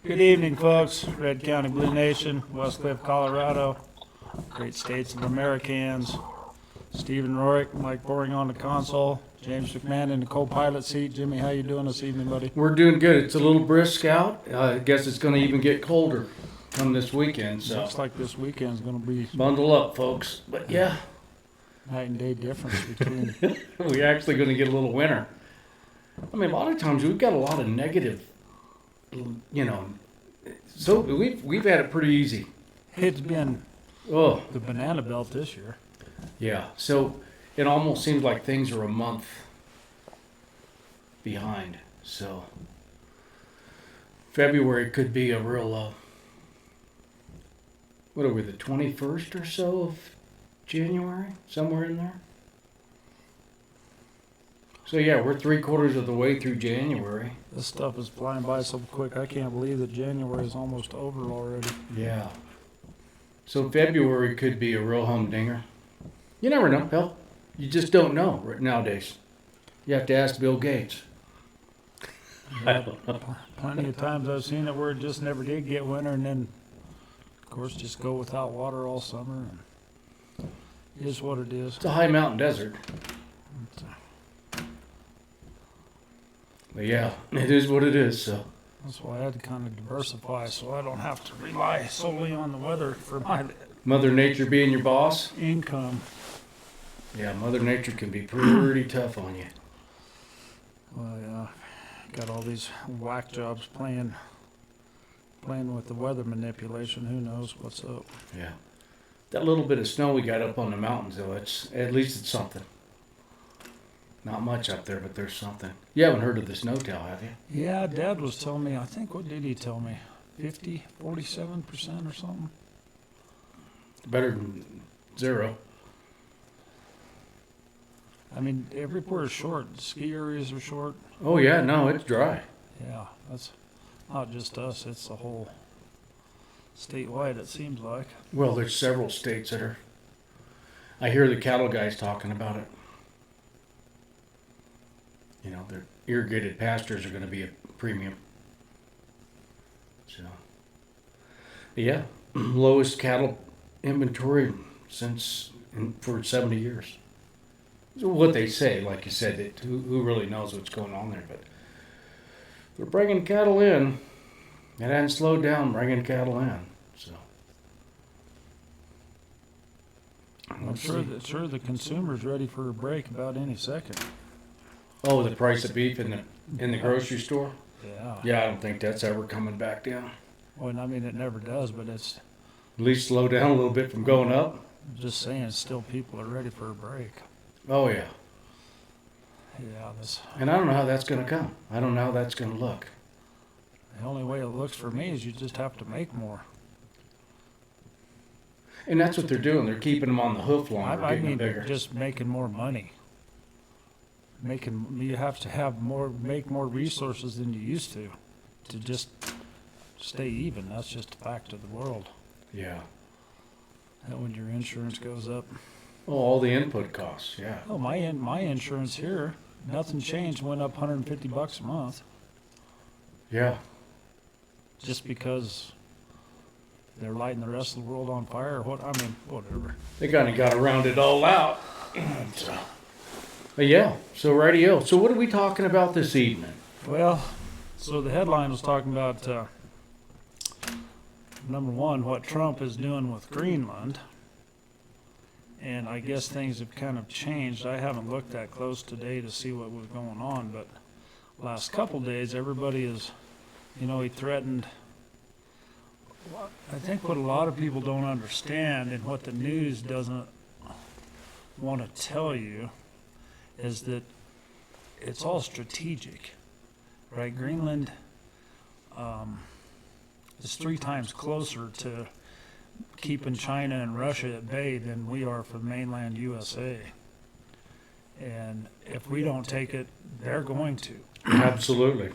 Good evening, folks. Red County Blue Nation, West Cliff, Colorado. Great states of Americans. Stephen Rorick, Mike Boring on the console. James McMahon in the co-pilot seat. Jimmy, how you doing this evening, buddy? We're doing good. It's a little brisk out. I guess it's going to even get colder come this weekend. So Looks like this weekend's going to be bundle up, folks. But yeah, night and day difference between. we're actually going to get a little winter. I mean, a lot of times we've got a lot of negative, so we've had it pretty easy. It's been Oh, the banana belt this year. yeah. So it almost seems like things are a month behind. So February could be a real, what are we, the 21st or so of January? Somewhere in there? So yeah, we're 3/4 of the way through January. This stuff is flying by so quick. I can't believe that January is almost over already. Yeah. So February could be a real humdinger. You never know. Hell, you just don't know nowadays. You have to ask Bill Gates. I don't know. Plenty of times I've seen it where it just never did get winter, and then, of course, just go without water all summer. And it is what it is. It's a high mountain desert. But yeah, it is what it is. So That's why I had to kind of diversify, so I don't have to rely solely on the weather for my Mother Nature being your boss. income. Yeah, Mother Nature can be pretty tough on you. Well, yeah, got all these whack jobs playing with the weather manipulation. Who knows what's up? Yeah. That little bit of snow we got up on the mountains, though, at least it's something. Not much up there, but there's something. You haven't heard of the snow-tail, have you? Yeah, Dad was telling me, I think, what did he tell me? 47% or something? Better than zero. I mean, everywhere is short. Ski areas are short. Oh, yeah, no, it's dry. Yeah, that's not just us. It's the whole statewide, it seems like. Well, there's several states that are. I hear the cattle guys talking about it. You know, their irrigated pastures are going to be a premium. So, yeah, lowest cattle inventory for 70 years. What they say, like you said, who really knows what's going on there? But they're bringing cattle in. It hasn't slowed down bringing cattle in. So I'm sure the consumer's ready for a break about any second. Oh, the price of beef in the grocery store? Yeah. Yeah, I don't think that's ever coming back down. Well, I mean, it never does, but it's At least slow down a little bit from going up. just saying, still people are ready for a break. Oh, yeah. Yeah, And I don't know how that's going to come. I don't know how that's going to look. the only way it looks for me is you just have to make more. And that's what they're doing. They're keeping them on the hoof longer, I getting mean, them bigger. just making more money. You have to make more resources than you used to just stay even. That's just a fact of the world. Yeah. That when your insurance goes up. Oh, all the input costs, yeah. Oh, my insurance here, nothing changed, went up $150 a month, Yeah. just because they're lighting the rest of the world on fire. Or what? I mean, whatever. They kind of got to round it all out. So, but yeah, so radio. So what are we talking about this evening? Well, so the headline was talking about number one, what Trump is doing with Greenland. And I guess things have kind of changed. I haven't looked that close today to see what was going on, but last couple days, everybody is, he threatened. I think what a lot of people don't understand and what the news doesn't want to tell you is that it's all strategic, right? Greenland is 3 times closer to keeping China and Russia at bay than we are for mainland USA. And if we don't take it, they're going to. Absolutely.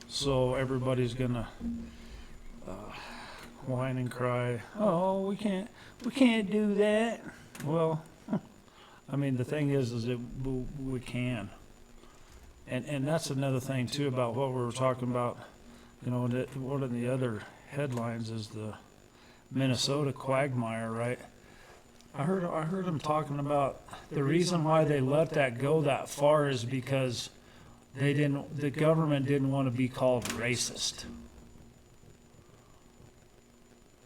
So everybody's gonna whine and cry. Oh, we can't do that. Well, I mean, the thing is that we can. And that's another thing too about what we were talking about You know, one of the other headlines is the Minnesota quagmire, right? I heard him talking about the reason why they let that go that far is because the government didn't want to be called racist.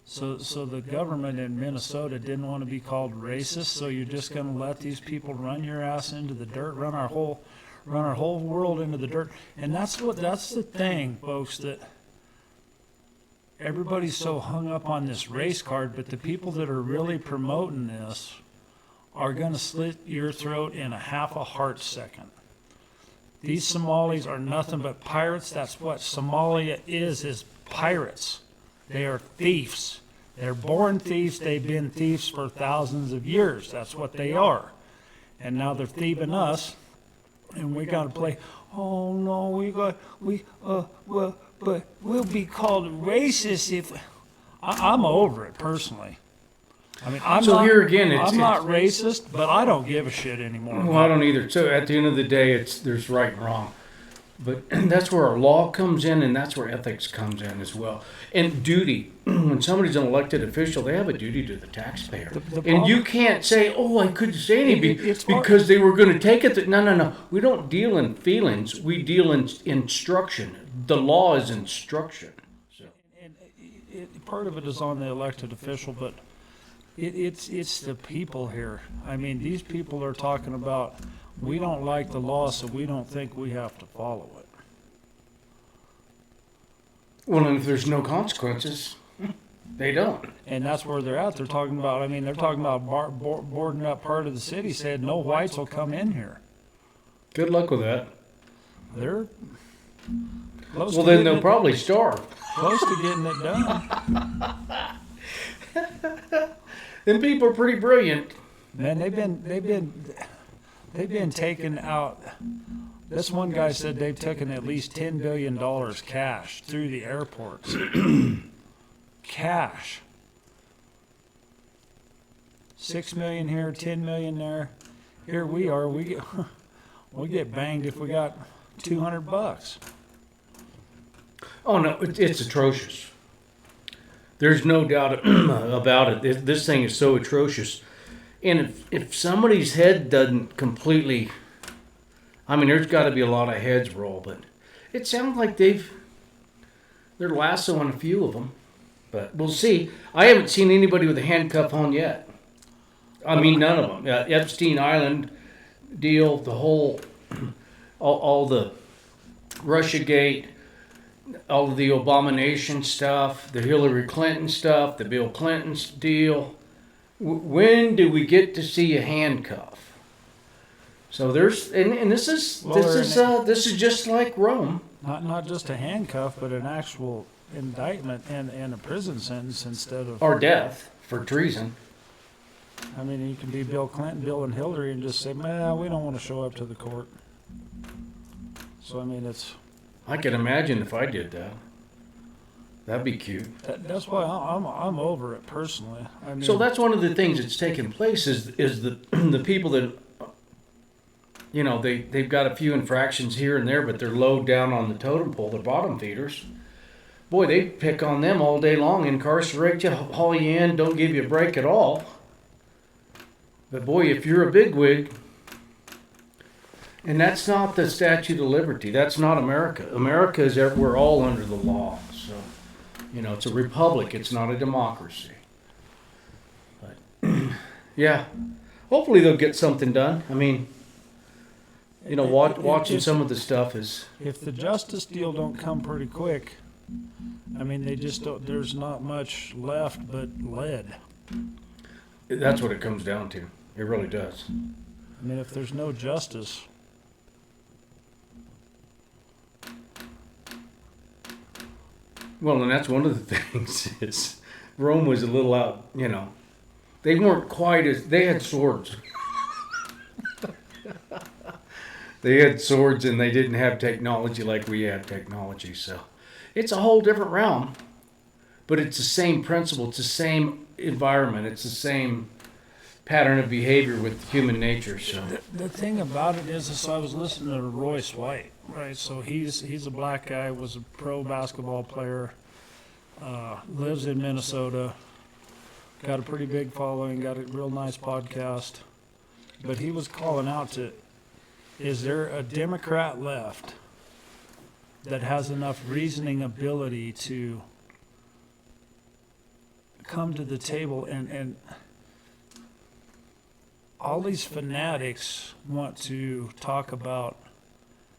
So the government in Minnesota didn't want to be called racist, so you're just going to let these people run your ass into the dirt, run our whole world into the dirt. And that's the thing, folks, that everybody's so hung up on this race card, but the people that are really promoting this are going to slit your throat in a half a heart second. These Somalis are nothing but pirates. That's what Somalia is pirates. They are thieves. They're born thieves. They've been thieves for thousands of years. That's what they are. And now they're thieving us, and we got to play, oh no, but we'll be called racist if... I'm over it, personally. I mean, I'm not racist, but I don't give a shit anymore. Well, I don't either. So at the end of the day, there's right and wrong. But that's where our law comes in, and that's where ethics comes in as well. And duty. When somebody's an elected official, they have a duty to the taxpayer. And you can't say, oh, I couldn't say anything because they were going to take it. No. We don't deal in feelings. We deal in instruction. The law is instruction. So. And part of it is on the elected official, but it's the people here. I mean, these people are talking about, we don't like the law, so we don't think we have to follow it. Well, and if there's no consequences, they don't. And that's where they're at. They're talking about boarding up part of the city, saying no whites will come in here. Good luck with that. They're close. Well, then they'll probably starve. Close to getting it done. Them people are pretty brilliant. Man, they've been taken out. This one guy said they've taken at least $10 billion cash through the airports. Cash. 6 million here, 10 million there. Here we are. We get banged if we got $200. Oh no, it's atrocious. There's no doubt about it. This thing is so atrocious. And if somebody's head doesn't completely, I mean, there's got to be a lot of heads roll, but it sounds like they're lassoing a few of them. But we'll see. I haven't seen anybody with a handcuff on yet. I mean, none of them. Epstein Island deal, the whole, all the Russiagate, all of the abomination stuff, the Hillary Clinton stuff, the Bill Clinton's deal. When do we get to see a handcuff? So there's, and this is just like Rome. Not just a handcuff, but an actual indictment and a prison sentence instead of... Or death for treason. I mean, you can be Bill Clinton, Bill and Hillary, and just say, man, we don't want to show up to the court. So, I mean, it's... I can imagine if I did that. That'd be cute. That's why I'm over it personally. I mean, so that's one of the things that's taken place is the people that, you know, they've got a few infractions here and there, but they're low down on the totem pole, the bottom feeders. Boy, they pick on them all day long, incarcerate you, haul you in, don't give you a break at all. But boy, if you're a bigwig, and that's not the Statute of Liberty, that's not America. America is we're all under the law. So, you know, it's a republic, it's not a democracy. But, yeah, hopefully they'll get something done. I mean, you know, watching some of the stuff is... If the justice deal don't come pretty quick, I mean, they just don't, there's not much left but lead. That's what it comes down to. It really does. I mean, if there's no justice... Well, and that's one of the things is Rome was a little out, you know. They weren't quite as, they had swords. They had swords and they didn't have technology like we have technology. So it's a whole different realm, but it's the same principle. It's the same environment. It's the same pattern of behavior with human nature. So the thing about it is I was listening to Royce White. Right, so he's a black guy, was a pro basketball player, lives in Minnesota, got a pretty big following, got a real nice podcast. But he was calling out to, is there a Democrat left that has enough reasoning ability to come to the table and all these fanatics want to talk about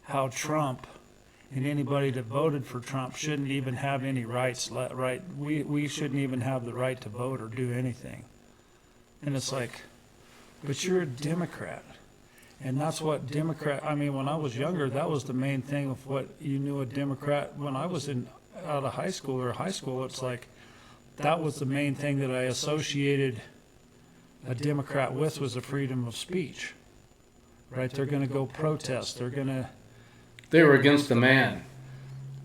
how Trump and anybody that voted for Trump shouldn't even have any rights, right? We shouldn't even have the right to vote or do anything. And it's like, but you're a Democrat. And that's what I mean, when I was younger, that was the main thing of what you knew a Democrat. When I was out of high school, it's like, that was the main thing that I associated a Democrat with, was the freedom of speech, right? They're going to go protest. They were against the man.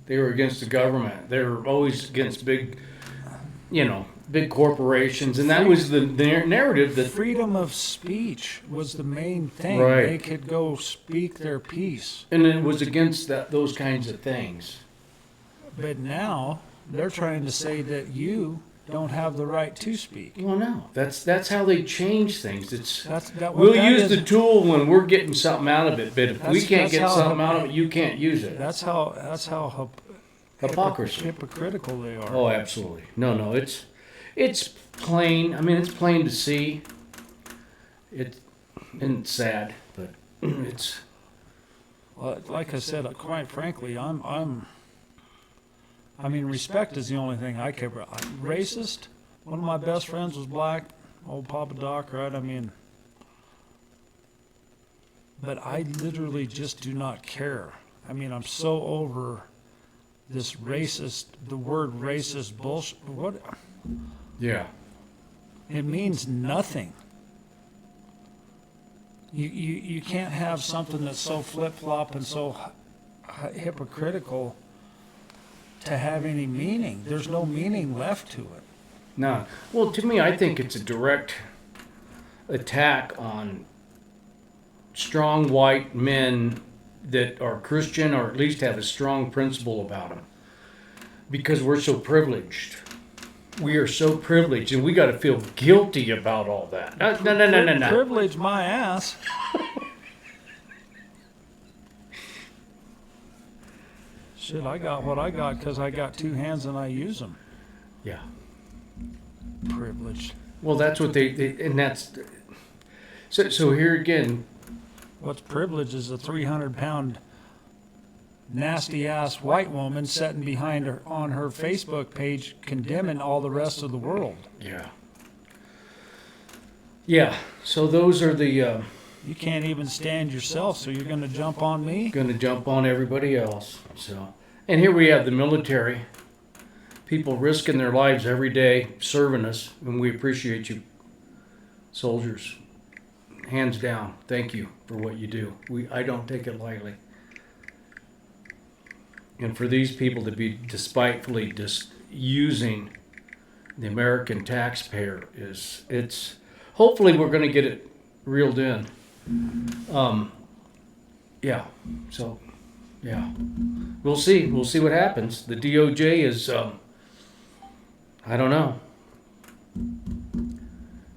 They were against the government. They were always against big corporations, and that was the narrative. That freedom of speech was the main thing. Right. They could go speak their piece. And it was against those kinds of things. But now they're trying to say that you don't have the right to speak. Well, no, that's how they change things. We'll use the tool when we're getting something out of it, but if we can't get something out of it, you can't use it. That's how hypocrisy, hypocritical they are. Oh, absolutely. No, it's plain. I mean, it's plain to see. It's sad, but it's. Well, like I said, quite frankly, I mean, respect is the only thing I care about. Racist? One of my best friends was black, old Papa Doc, right? I mean, but I literally just do not care. I mean, I'm so over this the word racist bullshit. What? Yeah. It means nothing. You can't have something that's so flip-flop and so hypocritical to have any meaning. There's no meaning left to it. No. Well, to me, I think it's a direct attack on strong white men that are Christian, or at least have a strong principle about them. Because we're so privileged. We are so privileged, and we got to feel guilty about all that. No. Privilege my ass. Shit, I got what I got because I got two hands and I use them. Yeah. Privileged. Well, that's what they and that's. So here again. What's privilege is a 300-pound nasty-ass white woman sitting behind her on her Facebook page condemning all the rest of the world. Yeah. Yeah. So those are the. You can't even stand yourself, so you're going to jump on me? Going to jump on everybody else. So, and here we have the military, people risking their lives every day, serving us, and we appreciate you, soldiers. Hands down, thank you for what you do. I don't take it lightly. And for these people to be despitefully just using the American taxpayer it's hopefully we're going to get it reeled in. Yeah. So, yeah. We'll see. We'll see what happens. The DOJ is, I don't know.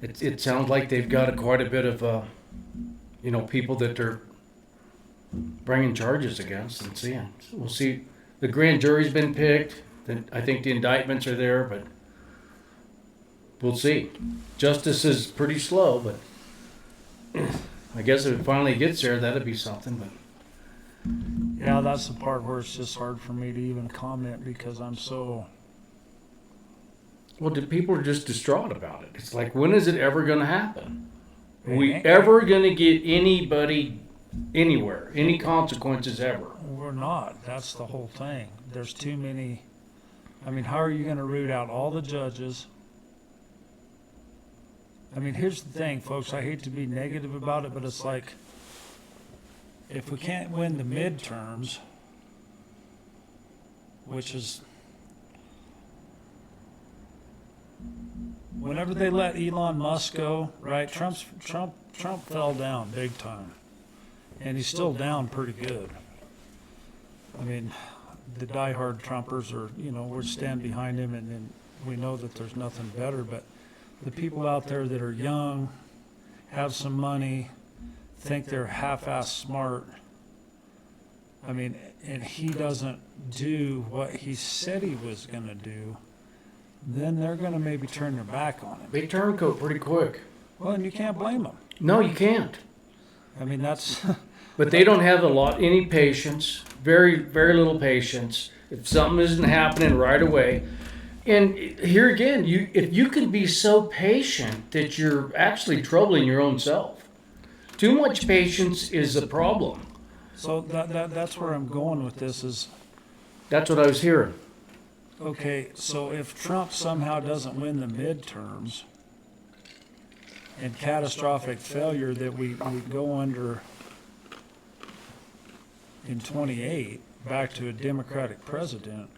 It sounds like they've got quite a bit of, people that they're bringing charges against and seeing. We'll see. The grand jury's been picked. I think the indictments are there, but we'll see. Justice is pretty slow, but I guess if it finally gets there, that'd be something. But yeah, that's the part where it's just hard for me to even comment because I'm so. Well, people are just distraught about it. It's like, when is it ever going to happen? Are we ever going to get anybody anywhere, any consequences ever? We're not. That's the whole thing. There's too many. I mean, how are you going to root out all the judges? I mean, here's the thing, folks. I hate to be negative about it, but it's like, if we can't win the midterms, which is whenever they let Elon Musk go, right? Trump fell down big time, and he's still down pretty good. I mean, the diehard Trumpers are, we stand behind him and we know that there's nothing better, but the people out there that are young, have some money, think they're half-assed smart, I mean, and he doesn't do what he said he was gonna do, then they're gonna maybe turn their back on him. They turncoat pretty quick. Well, and you can't blame them. No, you can't. I mean, that's, But they don't have any patience, very, very little patience. If something isn't happening right away. And here again, if you can be so patient that you're actually troubling your own self. Too much patience is a problem. so that's where I'm going with this is, That's what I was hearing. okay, so if Trump somehow doesn't win the midterms and catastrophic failure that we go under in 28 back to a Democratic president,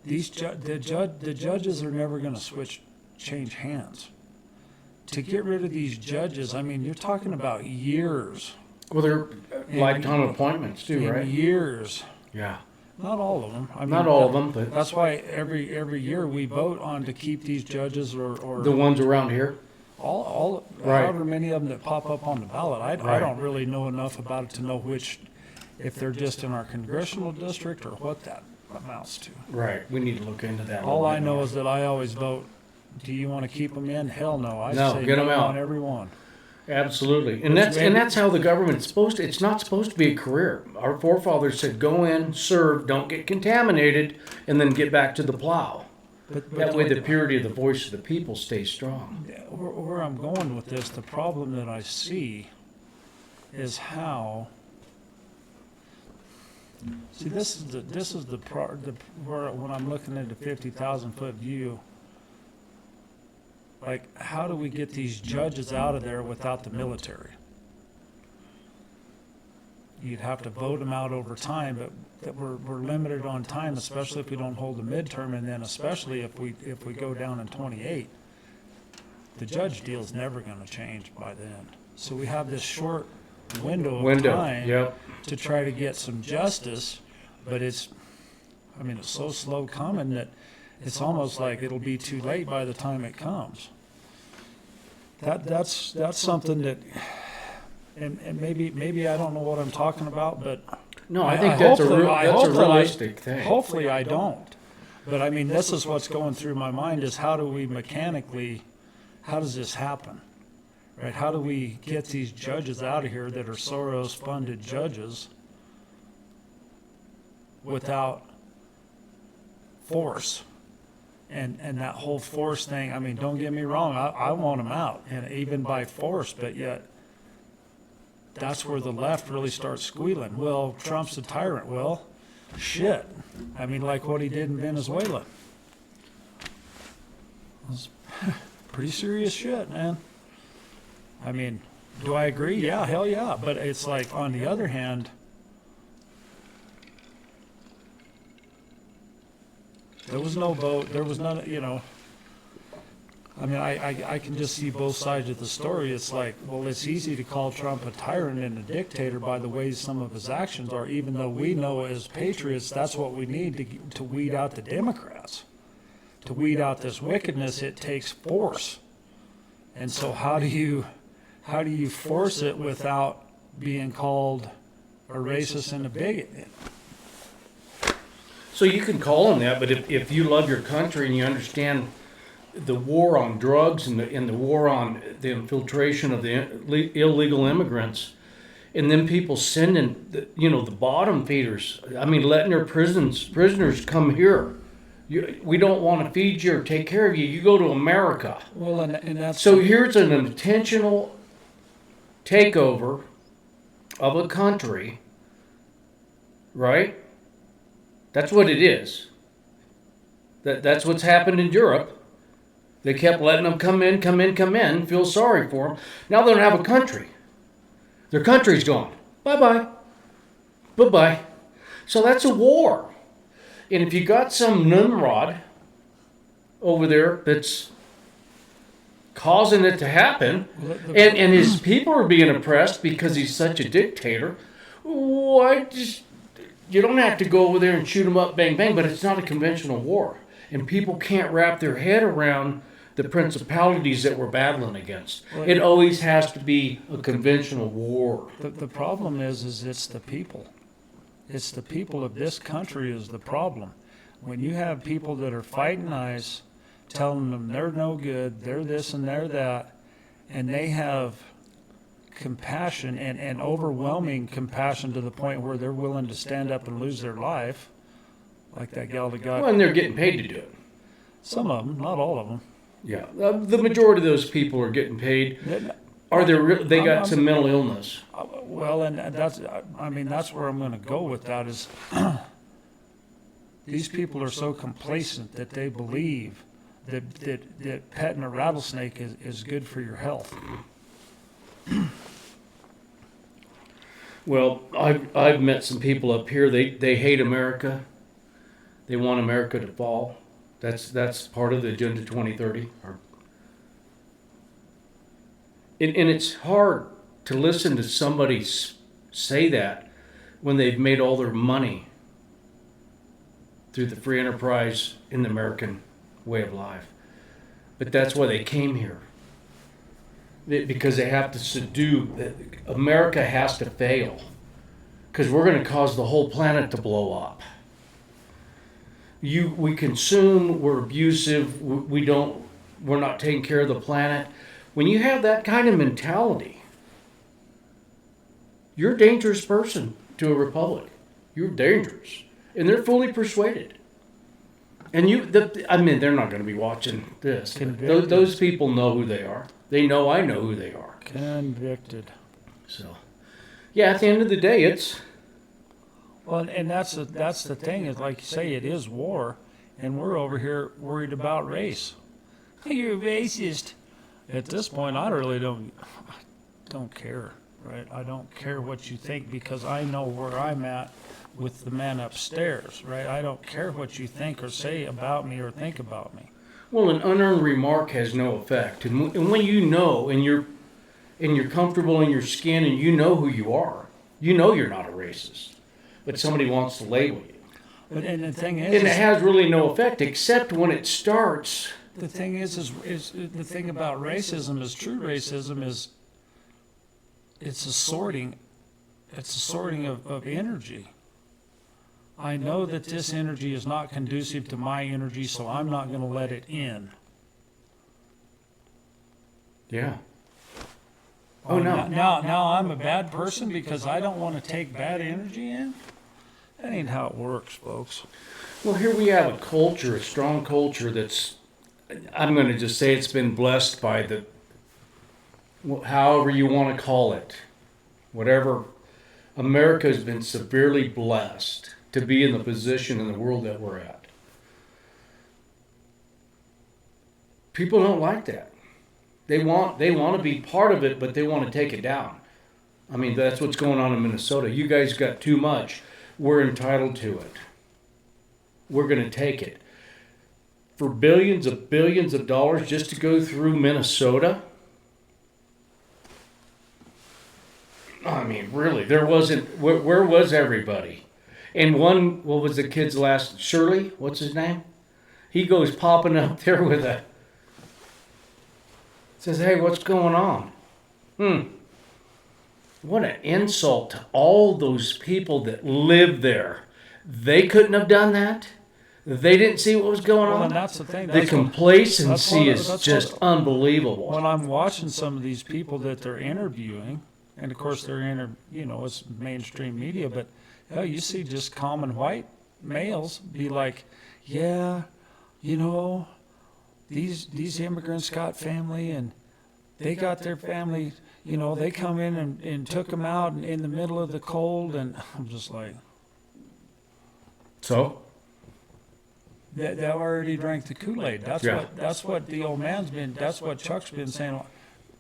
the judges are never going to change hands. To get rid of these judges, I mean, you're talking about years. Well, they're lifetime appointments too, right? Years. Yeah. Not all of them. I mean, Not all of them, but that's why every year we vote on to keep these judges or the ones around here. all Right. however many of them that pop up on the ballot. I Right. don't really know enough about it to know if they're just in our congressional district or what that amounts to. Right. We need to look into that. a All little I bit know more. is that I always vote, do you want to keep them in? Hell no. I No, say get 'em no out. on every one. Absolutely. And Which that's how the government's supposed to, it's not supposed to be a career. Our forefathers said, go in, serve, don't get contaminated, and then get back to the plow. That way the purity of the voice of the people stays strong. Where I'm going with this, the problem that I see is how. See, this is the where when I'm looking at the 50,000-foot view. Like, how do we get these judges out of there without the military? You'd have to vote them out over time, but that we're limited on time, especially if we don't hold a midterm, and then especially if we go down in 28. The judge deal's never going to change by then. So we have this short window of time Yep. to try to get some justice, but it's so slow coming that it's almost like it'll be too late by the time it comes. That's something that, and maybe I don't know what I'm talking about, but No, I think that's a hope that realistic thing. hopefully I don't. But I mean, this is what's going through my mind is how do we mechanically, how does this happen? Right? How do we get these judges out of here that are Soros-funded judges without force? And that whole force thing, I mean, don't get me wrong, I want them out, and even by force, but yet that's where the left really starts squealing. Well, Trump's a tyrant. Well, shit. I mean, like what he did in Venezuela. It's pretty serious shit, man. I mean, do I agree? Yeah, hell yeah. But it's like, on the other hand, there was no vote. There was none, I mean, I can just see both sides of the story. It's like, well, it's easy to call Trump a tyrant and a dictator by the way some of his actions are, even though we know as patriots that's what we need to weed out the Democrats. To weed out this wickedness, it takes force. And so how do you force it without being called a racist and a bigot? So you can call them that, but if you love your country and you understand the war on drugs and the war on the infiltration of the illegal immigrants, and then people sending the bottom feeders, I mean, letting their prisoners come here. We don't want to feed you or take care of you. You go to America. Well, and that's So here's an intentional takeover of a country, right? That's what it is. That's what's happened in Europe. They kept letting them come in, feel sorry for them. Now they don't have a country. Their country's gone. Bye-bye. Bye-bye. So that's a war. And if you got some Nimrod over there that's causing it to happen, and his people are being oppressed because he's such a dictator. Why just you don't have to go over there and shoot them up, bang bang, but it's not a conventional war, and people can't wrap their head around the principalities that we're battling against. It always has to be a conventional war. The problem is it's the people. It's the people of this country is the problem. When you have people that are fighting ICE, telling them they're no good, they're this and they're that, and they have compassion and overwhelming compassion to the point where they're willing to stand up and lose their life, like that gal that got. Well, and they're getting paid to do it. Some of them, not all of them. Yeah, the majority of those people are getting paid. Are they got some mental illness? Well, and that's where I'm going to go with that is these people are so complacent that they believe that petting a rattlesnake is good for your health. Well, I've met some people up here. They hate America. They want America to fall. That's part of the Agenda 2030. And it's hard to listen to somebody say that when they've made all their money through the free enterprise in the American way of life. But that's why they came here. Because they have to subdue. America has to fail. Because we're going to cause the whole planet to blow up. We consume, we're abusive, we're not taking care of the planet. When you have that kind of mentality, you're a dangerous person to a republic. You're dangerous. And they're fully persuaded. And they're not going to be watching this. Those people know who they are. They know I know who they are. Convicted. So, yeah, at the end of the day, it's... Well, and that's the thing is, like you say, it is war, and we're over here worried about race. You're racist. At this point, I really don't care, right? I don't care what you think because I know where I'm at with the man upstairs, right? I don't care what you think or say about me or think about me. Well, an unearned remark has no effect, and when you know, and you're comfortable in your skin, and you know who you are, you know you're not a racist. But somebody wants to label you. And the thing is... And it has really no effect, except when it starts. The thing is the thing about racism is true racism is it's a sorting of energy. I know that this energy is not conducive to my energy, so I'm not going to let it in. Yeah. Oh, no. Now I'm a bad person because I don't want to take bad energy in? That ain't how it works, folks. Well, here we have a culture, a strong culture that's, I'm going to just say it's been blessed by however you want to call it, whatever. America has been severely blessed to be in the position in the world that we're at. People don't like that. They want to be part of it, but they want to take it down. I mean, that's what's going on in Minnesota. You guys got too much. We're entitled to it. We're going to take it. For billions of dollars just to go through Minnesota? I mean, really, there wasn't, where was everybody? And what was the kid's last, Shirley? What's his name? He goes popping up there with says, hey, what's going on? What an insult to all those people that live there. They couldn't have done that? They didn't see what was going on? And that's the thing. The complacency is just unbelievable. When I'm watching some of these people that they're interviewing, and of course it's mainstream media, but hell, you see just common white males be like, yeah, these immigrants got family and they got their family, they come in and took them out in the middle of the cold, and I'm just like... So? They already drank the Kool-Aid. That's what the old man's been, that's what Chuck's been saying.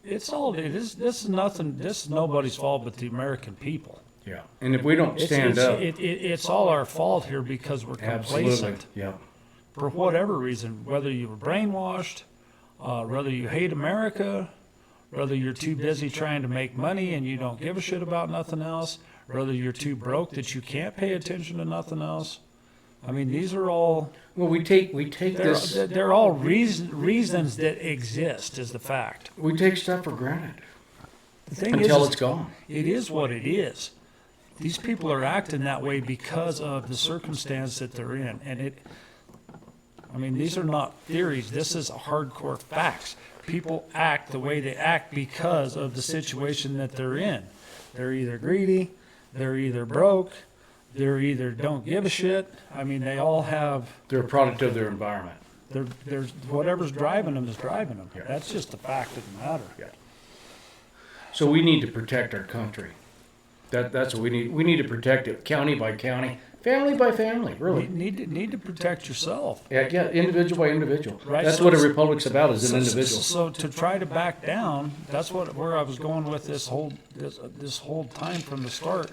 This is nothing, this is nobody's fault but the American people. Yeah, and if we don't stand up... It's all our fault here because we're complacent. Absolutely, yeah. For whatever reason, whether you were brainwashed, Whether you hate America, whether you're too busy trying to make money and you don't give a shit about nothing else, whether you're too broke that you can't pay attention to nothing else. I mean, these are all, Well, we take this, they're all reasons that exist, is the fact. we take stuff for granted The thing until is, it's gone. it is what it is. These people are acting that way because of the circumstance that they're in. And I mean, these are not theories. This is hardcore facts. People act the way they act because of the situation that they're in. They're either greedy, they're either broke, they're either don't give a shit. I mean, they all have, They're a product of their environment. there's whatever's driving them is driving them. Yeah. That's just the fact of the matter. Yeah. So we need to protect our country. That's what we need. We need to protect it county by county, family by family, You really. need to protect yourself. Yeah, individual by individual. Right, That's so what a it's- republic's about, is an individual. So to try to back down, that's where I was going with this whole time from the start,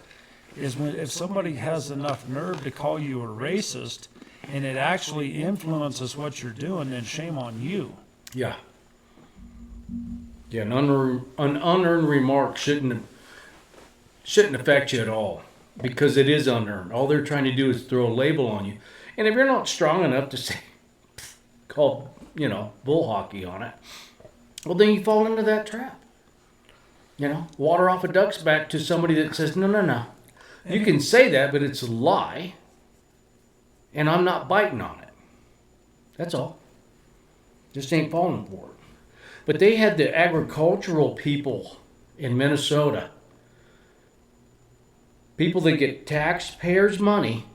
is when, if somebody has enough nerve to call you a racist and it actually influences what you're doing, then shame on you. Yeah. Yeah, an unearned remark shouldn't affect you at all, because it is unearned. All they're trying to do is throw a label on you. And if you're not strong enough to say, call, bull hockey on it, well, then you fall into that trap. Water off a duck's back to somebody that says, no. You can say that, but it's a lie, and I'm not biting on it. That's all. Just ain't falling for it. But they had the agricultural people in Minnesota, people that get taxpayers' money,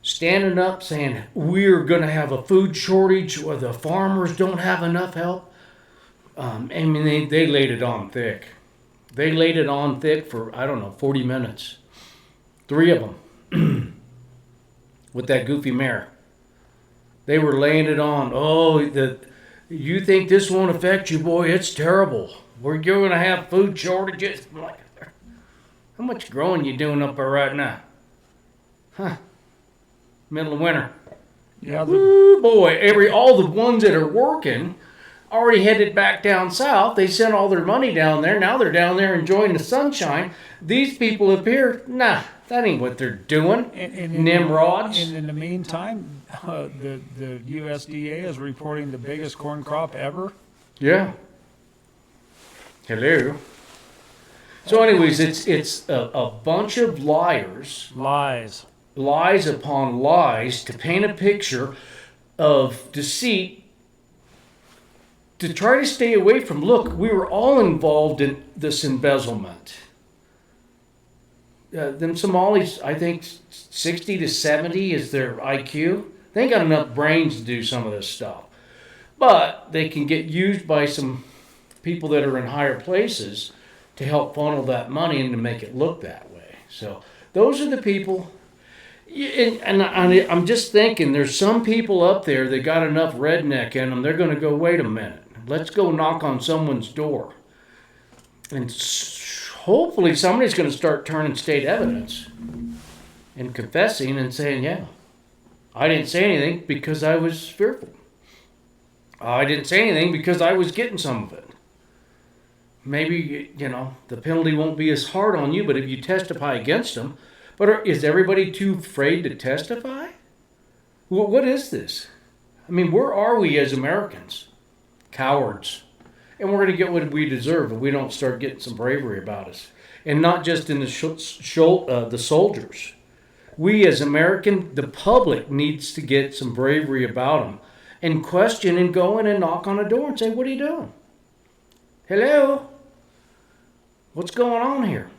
standing up saying, we're going to have a food shortage, or the farmers don't have enough help. I mean, they laid it on thick. They laid it on thick for, 40 minutes. 3 of them with that goofy mayor. They were laying it on. Oh, you think this won't affect you, boy? It's terrible. You're going to have food shortages. I'm like, how much growing you doing up there right now? Huh? Middle of winter. Yeah, Ooh, boy, all the ones that are working already headed back down south. They sent all their money down there. Now they're down there enjoying the sunshine. These people up here, nah, that ain't what they're doing. Nimrods. And in the meantime, the USDA is reporting the biggest corn crop ever. Yeah. Hello. So anyways, it's a bunch of liars. Lies upon lies to paint a picture of deceit, to try to stay away from, look, we were all involved in this embezzlement. Them Somalis, I think 60 to 70 is their IQ. They ain't got enough brains to do some of this stuff. But they can get used by some people that are in higher places to help funnel that money and to make it look that way. So those are the people. And I'm just thinking, there's some people up there that got enough redneck in them, they're going to go, wait a minute, let's go knock on someone's door. And hopefully somebody's going to start turning state evidence and confessing and saying, yeah, I didn't say anything because I was fearful. I didn't say anything because I was getting some of it. Maybe, the penalty won't be as hard on you, but if you testify against them, but is everybody too afraid to testify? What is this? I mean, where are we as Americans? Cowards. And we're going to get what we deserve if we don't start getting some bravery about us. And not just in the soldiers. We as American, the public needs to get some bravery about them. And question and go in and knock on a door and say, what are you doing? Hello? What's going on here?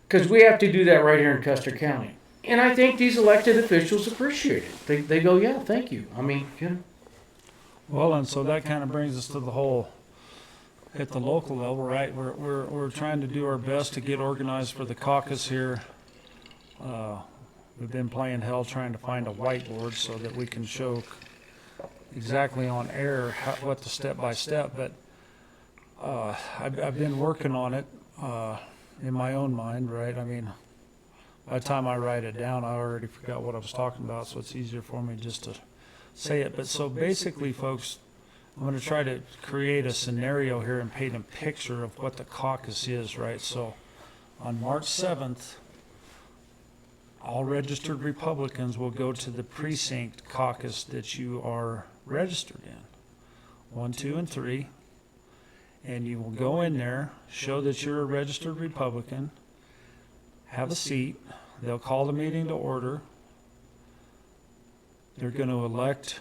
Because we have to do that right here in Custer County. And I think these elected officials appreciate it. They go, yeah, thank you. I mean, Well, and so that kind of brings us to the whole, at the local level, right? We're trying to do our best to get organized for the caucus here. We've been playing hell trying to find a whiteboard so that we can show exactly on air what the step-by-step, but I've been working on it in my own mind, right? I mean, by the time I write it down, I already forgot what I was talking about, so it's easier for me just to say it. But so basically, folks, I'm going to try to create a scenario here and paint a picture of what the caucus is, right? So on March 7th, all registered Republicans will go to the precinct caucus that you are registered in, 1, 2, and 3. And you will go in there, show that you're a registered Republican, have a seat. They'll call the meeting to order. They're going to elect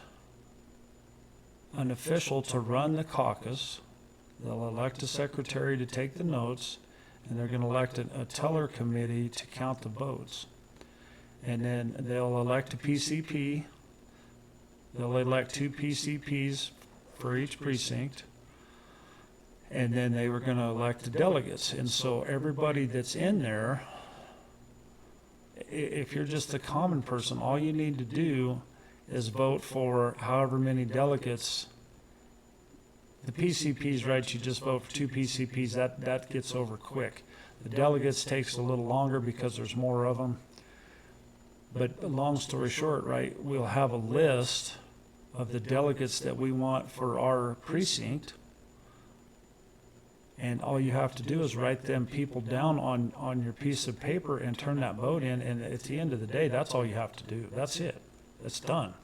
an official to run the caucus. They'll elect a secretary to take the notes, and they're going to elect a teller committee to count the votes. And then they'll elect a PCP. They'll elect 2 PCPs for each precinct. And then they were going to elect the delegates. And so everybody that's in there, if you're just a common person, all you need to do is vote for however many delegates. The PCPs, right, you just vote for 2 PCPs, that gets over quick. The delegates takes a little longer because there's more of them. But long story short, right, we'll have a list of the delegates that we want for our precinct. And all you have to do is write them people down on your piece of paper and turn that vote in. And at the end of the day, that's all you have to do. That's it. It's done.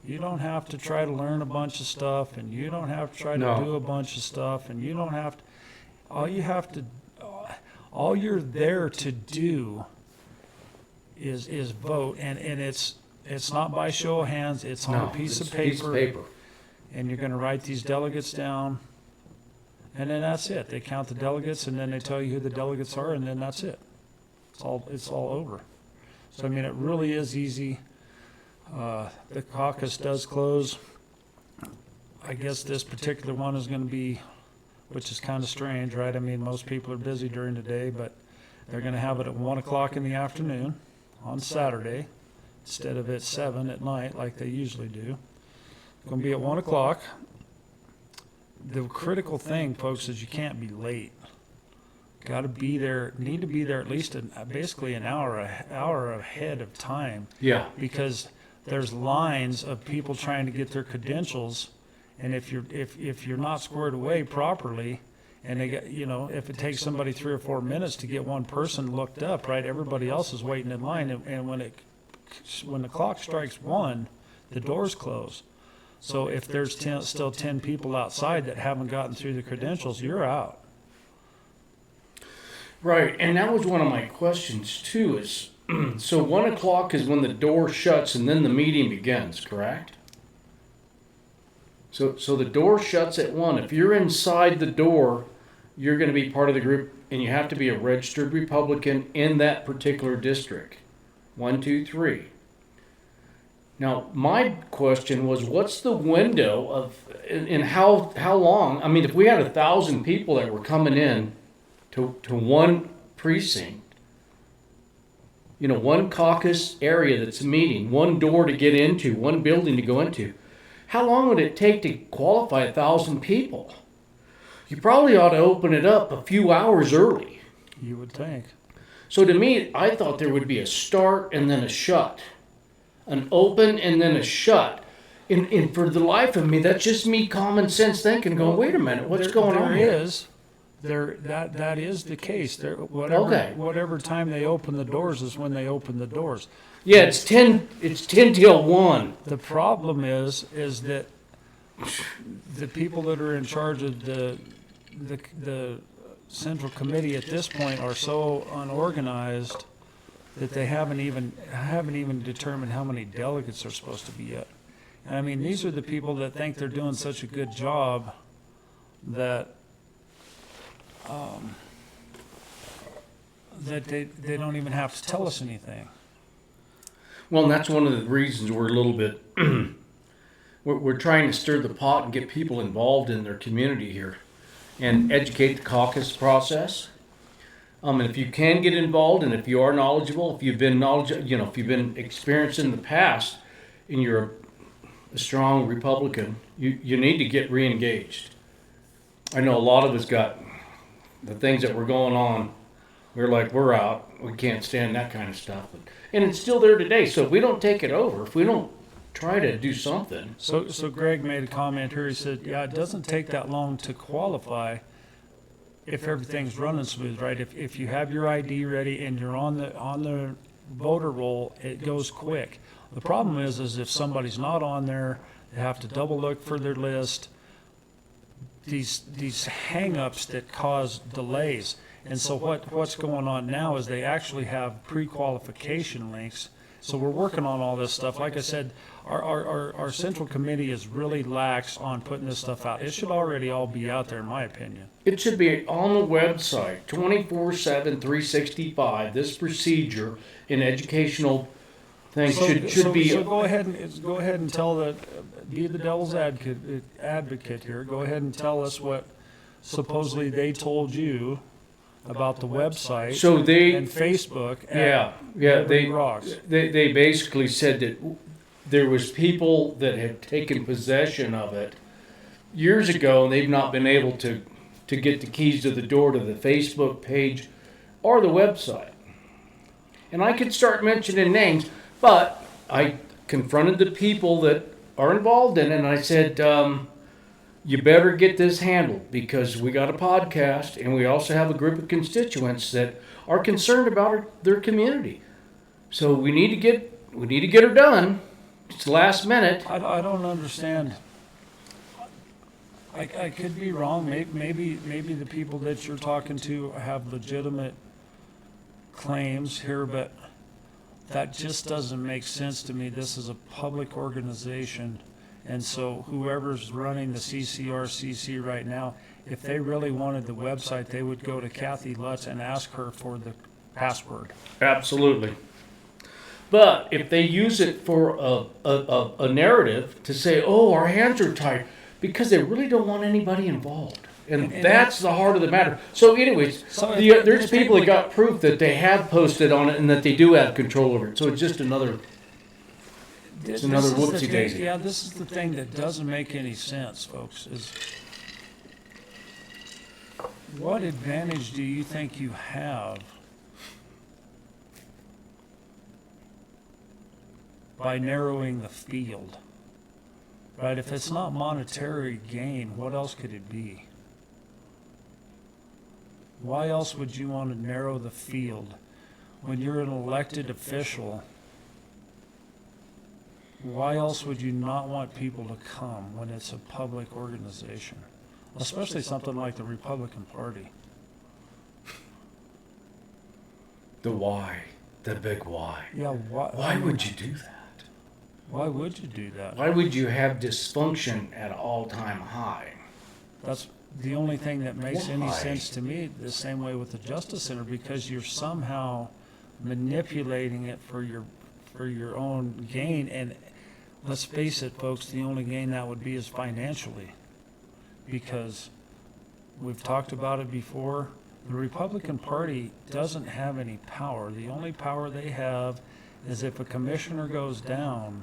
You don't have to try to learn a bunch of stuff, and you don't have to try to do a bunch of stuff, and you don't have to, all you're there to do is vote. And it's not by show of hands, it's on a piece of paper. And you're going to write these delegates down. And then that's it. They count the delegates, and then they tell you who the delegates are, and then that's it. It's all over. So I mean, it really is easy. The caucus does close. I guess this particular one is going to be, which is kind of strange, right? I mean, most people are busy during the day, but they're going to have it at 1 o'clock in the afternoon on Saturday instead of at 7 at night like they usually do. It's going to be at 1 o'clock. The critical thing, folks, is you can't be late. Got to be there, need to be there at least basically an hour ahead of time. Yeah. Because there's lines of people trying to get their credentials, and if you're not squared away properly, and they get, if it takes somebody 3 or 4 minutes to get one person looked up, right, everybody else is waiting in line, and when the clock strikes 1, the doors close. So if there's still 10 people outside that haven't gotten through the credentials, you're out. Right, and that was one of my questions too, is so 1 o'clock is when the door shuts and then the meeting begins, correct? So the door shuts at 1. If you're inside the door, you're going to be part of the group, and you have to be a registered Republican in that particular district. 1, 2, 3. Now, my question was, what's the window of, and how long? I mean, if we had 1,000 people that were coming in to one precinct, one caucus area that's meeting, one door to get into, one building to go into, how long would it take to qualify 1,000 people? You probably ought to open it up a few hours early. You would think. So to me, I thought there would be a start and then a shut. An open and then a shut. And for the life of me, that's just me common sense thinking, going, wait a minute, what's going on here? That is the case. Whatever time they open the doors is when they open the doors. Yeah, it's 10 till 1. The problem is that the people that are in charge of the central committee at this point are so unorganized that they haven't even determined how many delegates are supposed to be yet. And I mean, these are the people that think they're doing such a good job that they don't even have to tell us anything. Well, and that's one of the reasons we're a little bit we're trying to stir the pot and get people involved in their community here and educate the caucus process. And if you can get involved, and if you are knowledgeable, if you've been experienced in the past, and you're a strong Republican, you need to get re-engaged. I know a lot of us got the things that were going on. We're out. We can't stand that kind of stuff. And it's still there today. So if we don't take it over, if we don't try to do something. So Greg made a comment here. He said, yeah, it doesn't take that long to qualify if everything's running smooth, right? If you have your ID ready and you're on the voter roll, it goes quick. The problem is if somebody's not on there, they have to double look for their list. These hang-ups that cause delays. And so what's going on now is they actually have pre-qualification links. So we're working on all this stuff. Like I said, our central committee is really lax on putting this stuff out. It should already all be out there, in my opinion. It should be on the website, 24/7, 365. This procedure in educational things should be. So go ahead and tell be the devil's advocate here. Go ahead and tell us what supposedly they told you about the website. So and Facebook. They basically said that there was people that had taken possession of it years ago, and they've not been able to get the keys to the door to the Facebook page or the website. And I could start mentioning names, but I confronted the people that are involved in it, and I said, you better get this handled, because we got a podcast, and we also have a group of constituents that are concerned about their community. So we need to get her done. It's last minute. I don't understand. I could be wrong. Maybe the people that you're talking to have legitimate claims here, but that just doesn't make sense to me. This is a public organization, and so whoever's running the CCRCC right now, if they really wanted the website, they would go to Kathy Lutz and ask her for the password. Absolutely. But if they use it for a narrative to say, oh, our hands are tied, because they really don't want anybody involved. And that's the heart of the matter. So anyways, there's people that got proof that they have posted on it and that they do have control over it. So it's just another whoopsie daisy. Yeah, this is the thing that doesn't make any sense, folks, is what advantage do you think you have by narrowing the field? Right? If it's not monetary gain, what else could it be? Why else would you want to narrow the field when you're an elected official? Why else would you not want people to come when it's a public organization, especially something like the Republican Party? The why, the big why. Yeah, why would you do that? Why would you do that? Why would you have dysfunction at an all-time high? That's the only thing that makes any sense to me, the same way with the Justice Center, because you're somehow manipulating it for your own gain. And let's face it, folks, the only gain that would be is financially, because we've talked about it before. The Republican Party doesn't have any power. The only power they have is if a commissioner goes down,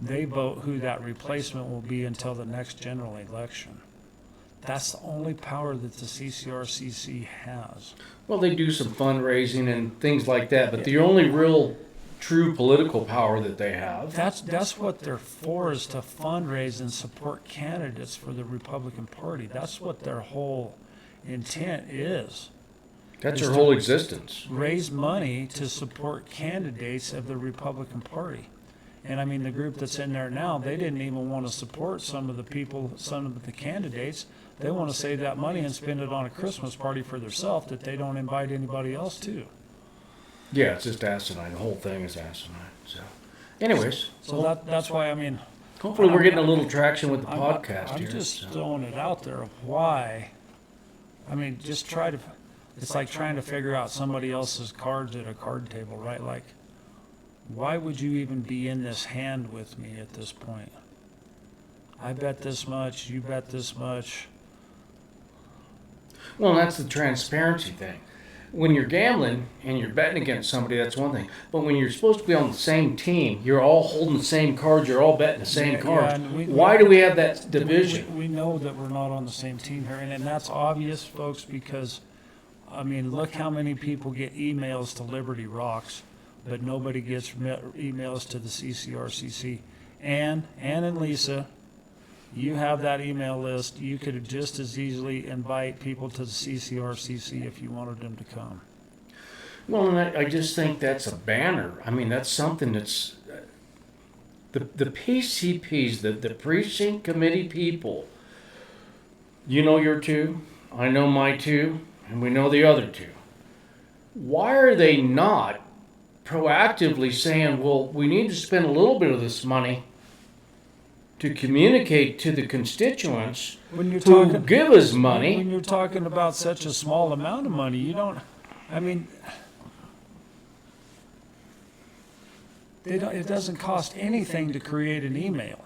they vote who that replacement will be until the next general election. That's the only power that the CCRCC has. Well, they do some fundraising and things like that, but the only real true political power that they have. That's what they're for, is to fundraise and support candidates for the Republican Party. That's what their whole intent is. That's their whole existence. Raise money to support candidates of the Republican Party. And I mean, the group that's in there now, they didn't even want to support some of the candidates. They want to save that money and spend it on a Christmas party for themselves that they don't invite anybody else to. Yeah, it's just asinine. The whole thing is asinine. So, anyways. So that's why, I mean. Hopefully we're getting a little traction with the podcast here. I'm just throwing it out there of why. I mean, just try to, it's like trying to figure out somebody else's cards at a card table, right? Like, why would you even be in this hand with me at this point? I bet this much, you bet this much. Well, that's the transparency thing. When you're gambling and you're betting against somebody, that's one thing. But when you're supposed to be on the same team, you're all holding the same cards, you're all betting the same cards. Why do we have that division? We know that we're not on the same team here, and that's obvious, folks, because, I mean, look how many people get emails to Liberty Rocks but nobody gets emails to the CCRCC. Ann and Lisa, you have that email list. You could just as easily invite people to the CCRCC if you wanted them to come. Well, and I just think that's a banner. I mean, that's something that's the PCPs, the precinct committee people. You know your two, I know my two, and we know the other two. Why are they not proactively saying, well, we need to spend a little bit of this money to communicate to the constituents When you're who talking, give us money? when you're talking about such a small amount of money, you don't, I mean, it doesn't cost anything to create an email.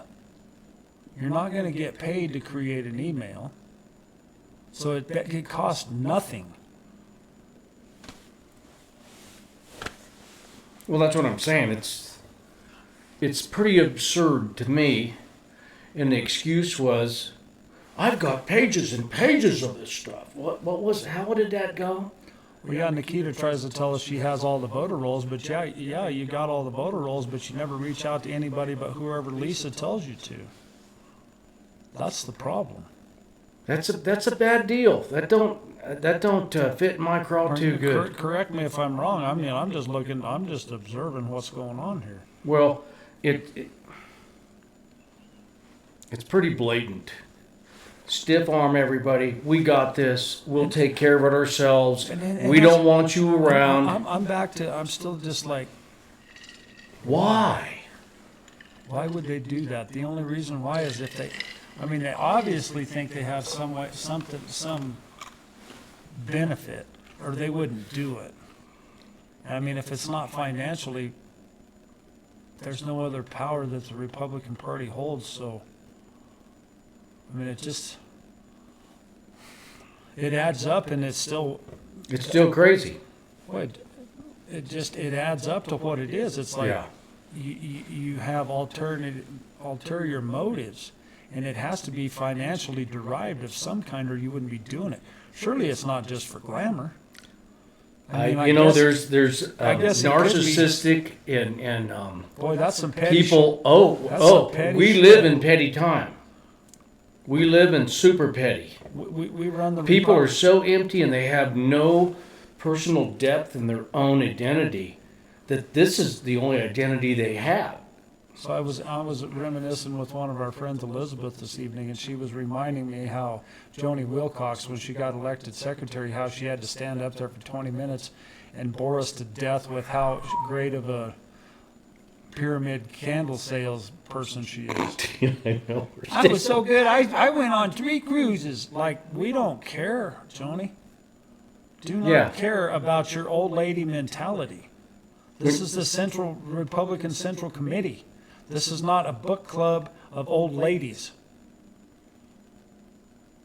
You're not going to get paid to create an email. So it costs nothing. Well, that's what I'm saying. It's pretty absurd to me. And the excuse was, I've got pages and pages of this stuff. How did that go? Well, yeah, Nikita tries to tell us she has all the voter rolls, but yeah, you got all the voter rolls, but you never reach out to anybody but whoever Lisa tells you to. That's the problem. That's a bad deal. That don't fit my craw too good. Correct me if I'm wrong. I mean, I'm just observing what's going on here. Well, it's pretty blatant. Stiff arm everybody. We got this. We'll take care of it ourselves. And we don't want you around. I'm still just like, why? why would they do that? The only reason why is if they obviously think they have some benefit, or they wouldn't do it. I mean, if it's not financially, there's no other power that the Republican Party holds, so, I mean, it adds up, and it's still crazy. It adds up to what it is. It's like, Yeah. you have ulterior motives, and it has to be financially derived of some kind, or you wouldn't be doing it. Surely it's not just for glamour. I guess- there's I guess it could be. narcissistic and Boy, that's some petty people. That's some petty We shit. live in petty time. We live in super petty. We run the People are Republic. so empty and they have no personal depth in their own identity that this is the only identity they have. So I was reminiscing with one of our friends, Elizabeth, this evening, and she was reminding me how Joni Wilcox, when she got elected secretary, how she had to stand up there for 20 minutes and bore us to death with how great of a pyramid candle sales person she is. I know. I was so good. I went on 3 cruises. Like, we don't care, Joni. Do not care about your old lady mentality. This is the Republican Central Committee. This is not a book club of old ladies.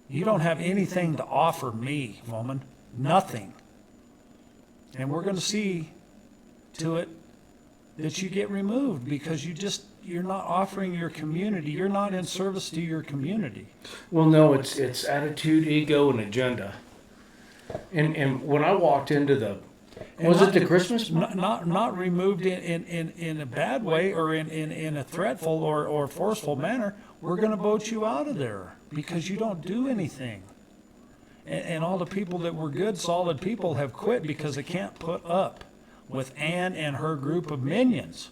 You don't have anything to offer me, woman. Nothing. And we're going to see to it that you get removed because you're not offering your community. You're not in service to your community. Well, no, it's attitude, ego, and agenda. And when I walked into the Christmas? Not removed in a bad way or in a threatful or forceful manner. We're going to vote you out of there because you don't do anything. And all the people that were good, solid people have quit because they can't put up with Ann and her group of minions.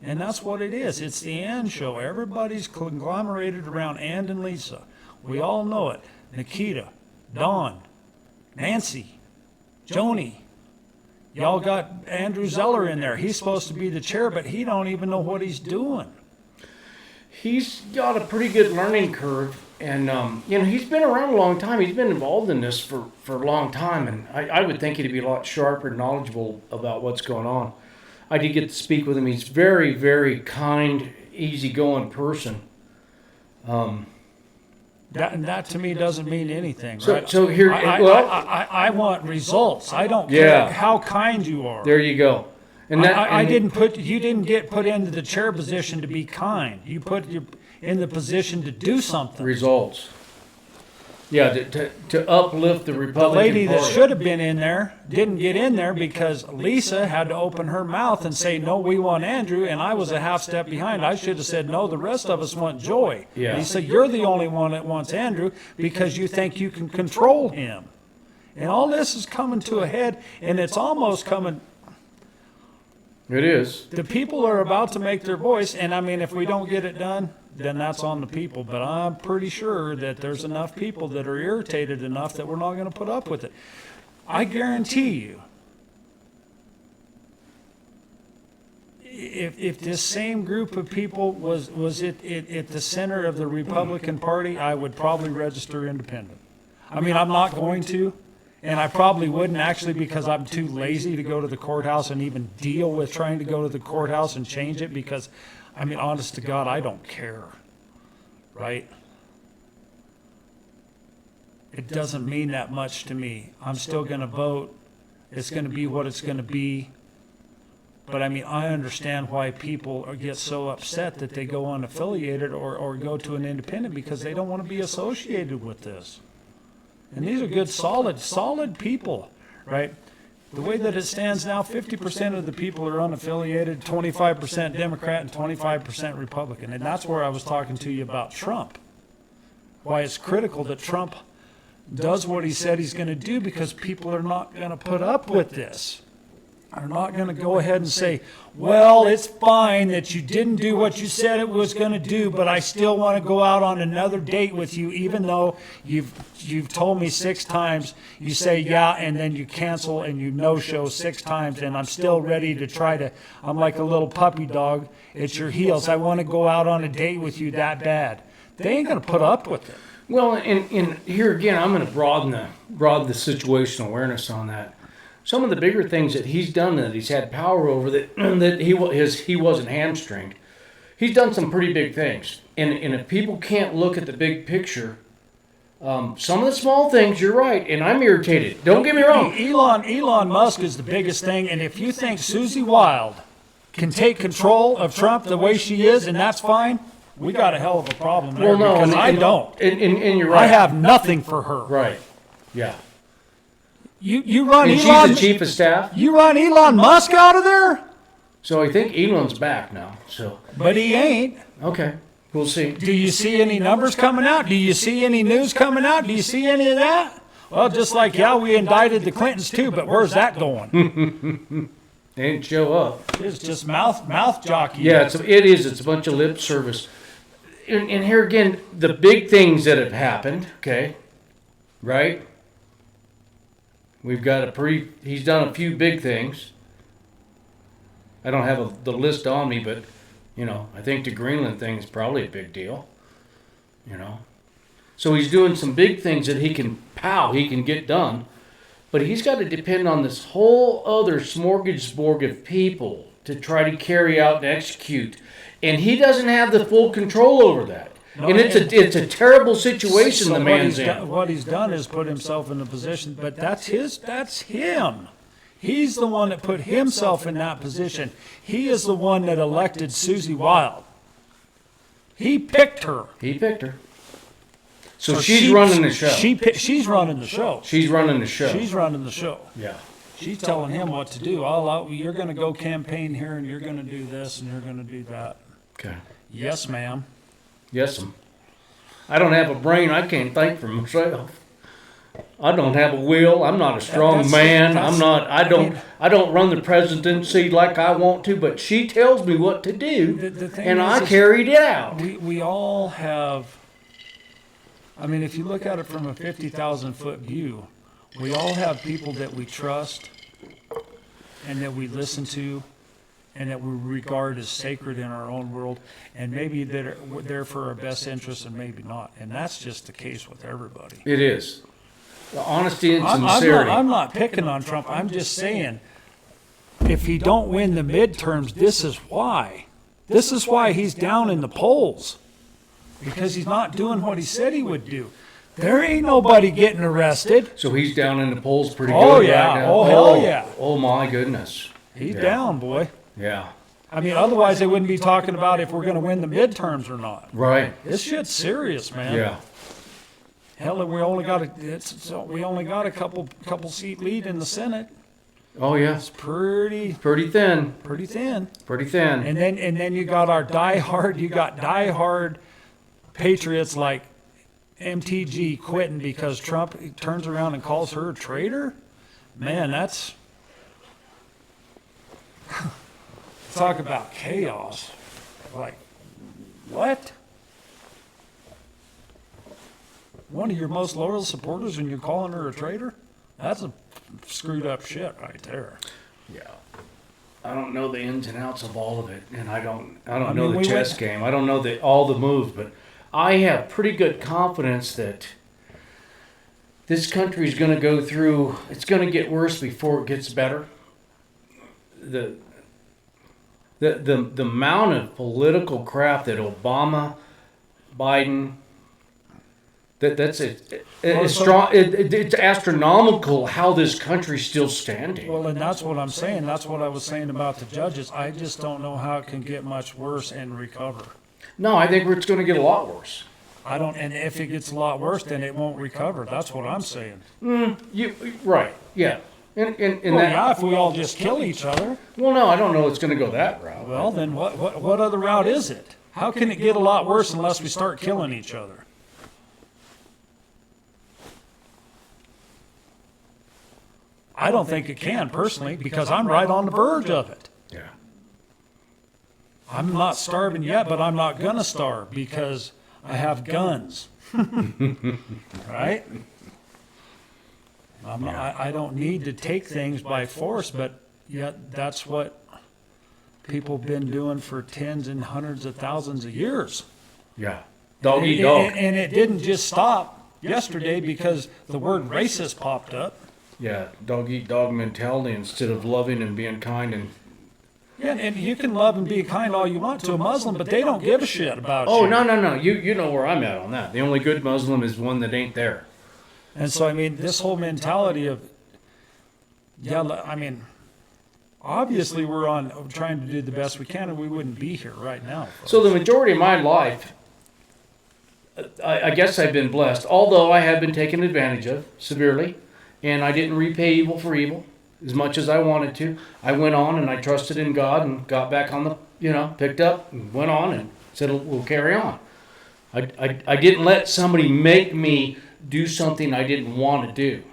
And that's what it is. It's the Ann show. Everybody's conglomerated around Ann and Lisa. We all know it. Nikita, Dawn, Nancy, Joni. Y'all got Andrew Zeller in there. He's supposed to be the chair, but he don't even know what he's doing. He's got a pretty good learning curve, and he's been around a long time. He's been involved in this for a long time, and I would think he'd be a lot sharper and knowledgeable about what's going on. I did get to speak with him. He's very, very kind, easygoing person. That to me doesn't mean anything, right? So here, I want results. I don't care how kind you are. There you go. And you didn't get put into the chair position to be kind. You put you in the position to do something. Results. Yeah, to uplift the The Republican lady that Party. should have been in there didn't get in there because Lisa had to open her mouth and say, no, we want Andrew, and I was a half step behind. I should have said, no, the rest of us want Joy. Yeah. Lisa, you're the only one that wants Andrew because you think you can control him. And all this is coming to a head, and it's almost coming, It is. the people are about to make their voice, and I mean, if we don't get it done, then that's on the people. But I'm pretty sure that there's enough people that are irritated enough that we're not going to put up with it. I guarantee you, if this same group of people was at the center of the Republican Party, I would probably register independent. I mean, I'm not going to, and I probably wouldn't actually because I'm too lazy to go to the courthouse and even deal with trying to go to the courthouse and change it because, I mean, honest to God, I don't care, right? It doesn't mean that much to me. I'm still going to vote. It's going to be what it's going to be. But I mean, I understand why people get so upset that they go unaffiliated or go to an independent because they don't want to be associated with this. And these are good, solid people, right? The way that it stands now, 50% of the people are unaffiliated, 25% Democrat, and 25% Republican. And that's where I was talking to you about Trump. Why it's critical that Trump does what he said he's going to do because people are not going to put up with this. Are not going to go ahead and say, well, it's fine that you didn't do what you said it was going to do, but I still want to go out on another date with you, even though you've told me 6 times. You say yeah, and then you cancel and you no-show 6 times, and I'm still ready to try to. I'm like a little puppy dog at your heels. I want to go out on a date with you that bad. They ain't going to put up with it. Well, and here again, I'm going to broaden the situational awareness on that. Some of the bigger things that he's done that he's had power over that he wasn't hamstringed. He's done some pretty big things, and if people can't look at the big picture, some of the small things, you're right, and I'm irritated. Don't get me wrong. Elon Musk is the biggest thing, and if you think Susie Wild can take control of Trump the way she is, and that's fine, we got a hell of a problem there. Well, no, because I don't. And you're right. I have nothing for her. Right. Yeah. You run And Elon. she's the chief of staff. You run Elon Musk out of there, So I think Elon's back now. So but he ain't. okay, we'll see. Do you see any numbers coming out? Do you see any news coming out? Do you see any of that? Well, just like, yeah, we indicted the Clintons too, but where's that going? They didn't show up. It's just mouth jockey. Yeah, it is. It's a bunch of lip service. And here again, the big things that have happened. Okay, right? We've got he's done a few big things. I don't have the list on me, but, I think the Greenland thing is probably a big deal, So he's doing some big things that he can get done, but he's got to depend on this whole other smorgasbord of people to try to carry out and execute. And he doesn't have the full control over that. No, and it's a terrible situation So the man's in. what he's done is put himself in a position, but that's him. He's the one that put himself in that position. He is the one that elected Susie Wild. He picked her. He picked her. So she's running the show. She's running the show. She's running the show. She's running the show. Yeah. She's telling him what to do. You're going to go campaign here, and you're going to do this, and you're going to do that. Okay. Yes, ma'am. Yes, I don't have a brain. I can't think for myself. I don't have a will. I'm not a strong man. I don't run the presidency like I want to. But she tells me what to do, and I carried it out. We all have. I mean, if you look at it from a 50,000-foot view, we all have people that we trust, and that we listen to, and that we regard as sacred in our own world, and maybe they're there for our best interest and maybe not. And that's just the case with everybody. It is. The honesty and sincerity. I'm not picking on Trump. I'm just saying, if he don't win the midterms, this is why. This is why he's down in the polls. Because he's not doing what he said he would do. There ain't nobody getting arrested. So he's down in the polls pretty Oh, good yeah. right now. Oh, hell yeah. Oh, my goodness. He's down, boy. Yeah. I mean, otherwise they wouldn't be talking about if we're going to win the midterms or not. Right. This shit's serious, man. Yeah. Hell, we only got a couple seat lead in the Senate. Oh yeah, It's pretty thin, pretty thin. pretty thin. And then you got diehard patriots like MTG quitting because Trump turns around and calls her a traitor. Man, that's talk about chaos. Like, what? One of your most loyal supporters and you're calling her a traitor? That's a screwed up shit right there. Yeah. I don't know the ins and outs of all of it, and I don't I know mean, the we chess went- game. I don't know all the moves, but I have pretty good confidence that this country is going to go through. It's going to get worse before it gets better. The amount of political crap that Obama, Biden. That's it. It's strong. It's astronomical how this country's still standing. Well, and that's what I'm saying. That's what I was saying about the judges. I just don't know how it can get much worse and recover. No, I think it's going to get a lot worse. I don't, and if it gets a lot worse, then it won't recover. That's what I'm saying. Right? Yeah. Well, yeah, if we all just kill each other, Well, no, I don't know. It's going to go that route. well, then what other route is it? How can it get a lot worse unless we start killing each other? I don't think it can personally because I'm right on the verge of it. Yeah. I'm not starving yet, but I'm not gonna starve because I have guns. Right? I don't need to take things by force, but yet that's what people have been doing for tens and hundreds of thousands of years. Yeah. Dog eat dog. And it didn't just stop yesterday because the word racist popped up. Yeah. Dog eat dog mentality instead of loving and being kind and. Yeah, and you can love and be kind all you want to a Muslim, but they don't give a shit about Oh you. no. You know where I'm at on that. The only good Muslim is one that ain't there. And so, I mean, this whole mentality of, yeah, I mean, obviously we're on trying to do the best we can, and we wouldn't be here right now. So the majority of my life, I guess I've been blessed, although I have been taken advantage of severely, and I didn't repay evil for evil as much as I wanted to. I went on and I trusted in God and got back on the, picked up and went on and said, we'll carry on. I didn't let somebody make me do something I didn't want to do.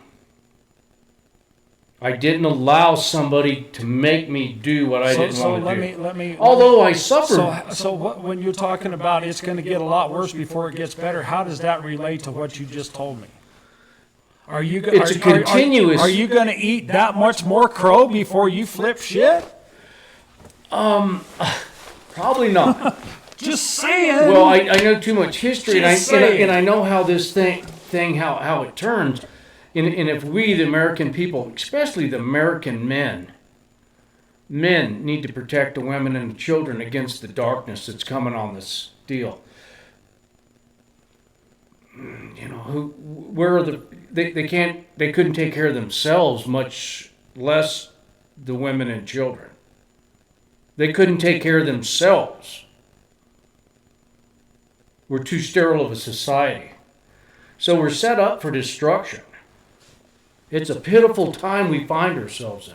I didn't allow somebody to make me do what I didn't want to do. Let me. Although I suffered. So what, when you're talking about it's going to get a lot worse before it gets better, how does that relate to what you just told me? Are you? It's a continuous. Are you going to eat that much more crow before you flip shit? Probably not. Just saying. Well, I know too much history, Just and saying. I know how this thing how it turns. And if we, the American people, especially the American men need to protect the women and the children against the darkness that's coming on this deal. Where are they couldn't take care of themselves, much less the women and children. They couldn't take care of themselves. We're too sterile of a society. So we're set up for destruction. It's a pitiful time we find ourselves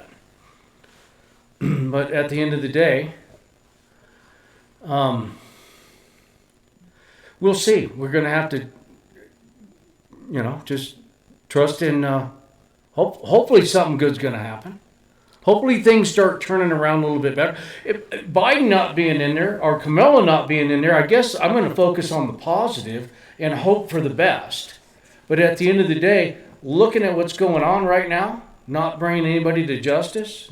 in. But at the end of the day, we'll see. We're going to have to, just trust in, hopefully something good's going to happen. Hopefully things start turning around a little bit better. If Biden not being in there or Kamala not being in there, I guess I'm going to focus on the positive and hope for the best. But at the end of the day, looking at what's going on right now, not bringing anybody to justice,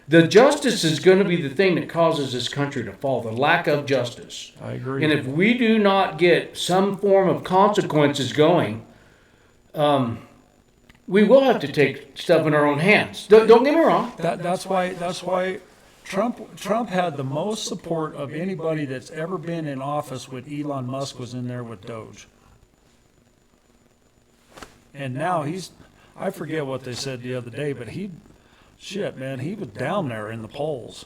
the justice is going to be the thing that causes this country to fall, the lack of justice. I agree. And if we do not get some form of consequences going, we will have to take stuff in our own hands. Don't get me wrong. That's why Trump had the most support of anybody that's ever been in office when Elon Musk was in there with Doge. And now I forget what they said the other day, but he was down there in the polls.